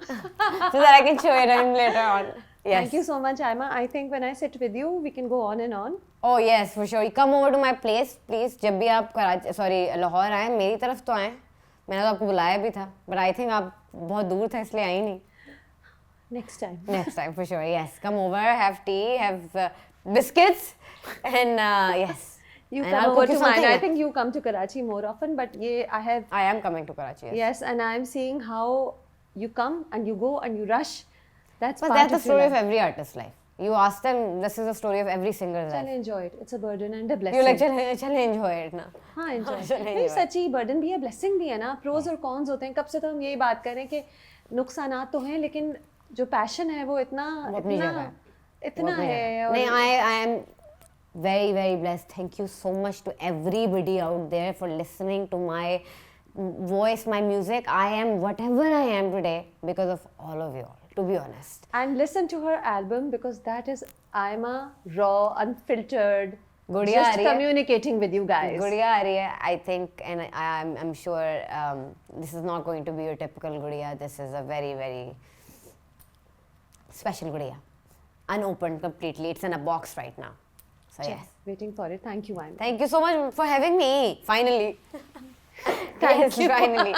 so that I can show it later on. Yes. Thank you so much, Aima. I think when I sit with you, we can go on and on. Oh yes, for sure. You come over to my place, please. जब भी आप लाहौर आए, मेरी तरफ तो आए. मैंने तो आपको बुलाया भी था, but I think आप बहुत दूर थे इसलिए आई नहीं. Next time. Next time for sure. Yes, come over, have tea, have biscuits, and yes. You and come I'll over cook you to mine. something. I think you come to Karachi more often, but I am coming to Karachi. Yes. Yes, and I'm seeing how you come and you go and you rush. That's But part that's the of your story of life. every artist's life. You ask them, this is the story of every singer's Chale, life. enjoy it. It's a burden and a blessing. You like, chale enjoy it ना. हाँ, enjoy. चले नहीं, enjoy. सच्ची burden भी है, blessing भी है ना. Pros और cons होते हैं. कब से तो हम यही बात कर रहे हैं कि नुकसानात तो हैं, लेकिन जो passion है वो इतना है. नहीं, I am very blessed. Thank you so much to everybody out there for listening to my voice, my music. I am whatever I am today because of all of you all. to be honest. And listen to her album because that is Aima raw, unfiltered, Gudiya just aa rahi hai. communicating with you guys. Gudiya aa rahi hai, I think, and I'm sure this is not going to be your typical Gudiya. This is a very, very special Gudiya. Unopened completely. It's in a box right now. So yes. Waiting for it. Thank you, Aima. Thank you so much for having me. Finally. Thank Yes, you. finally.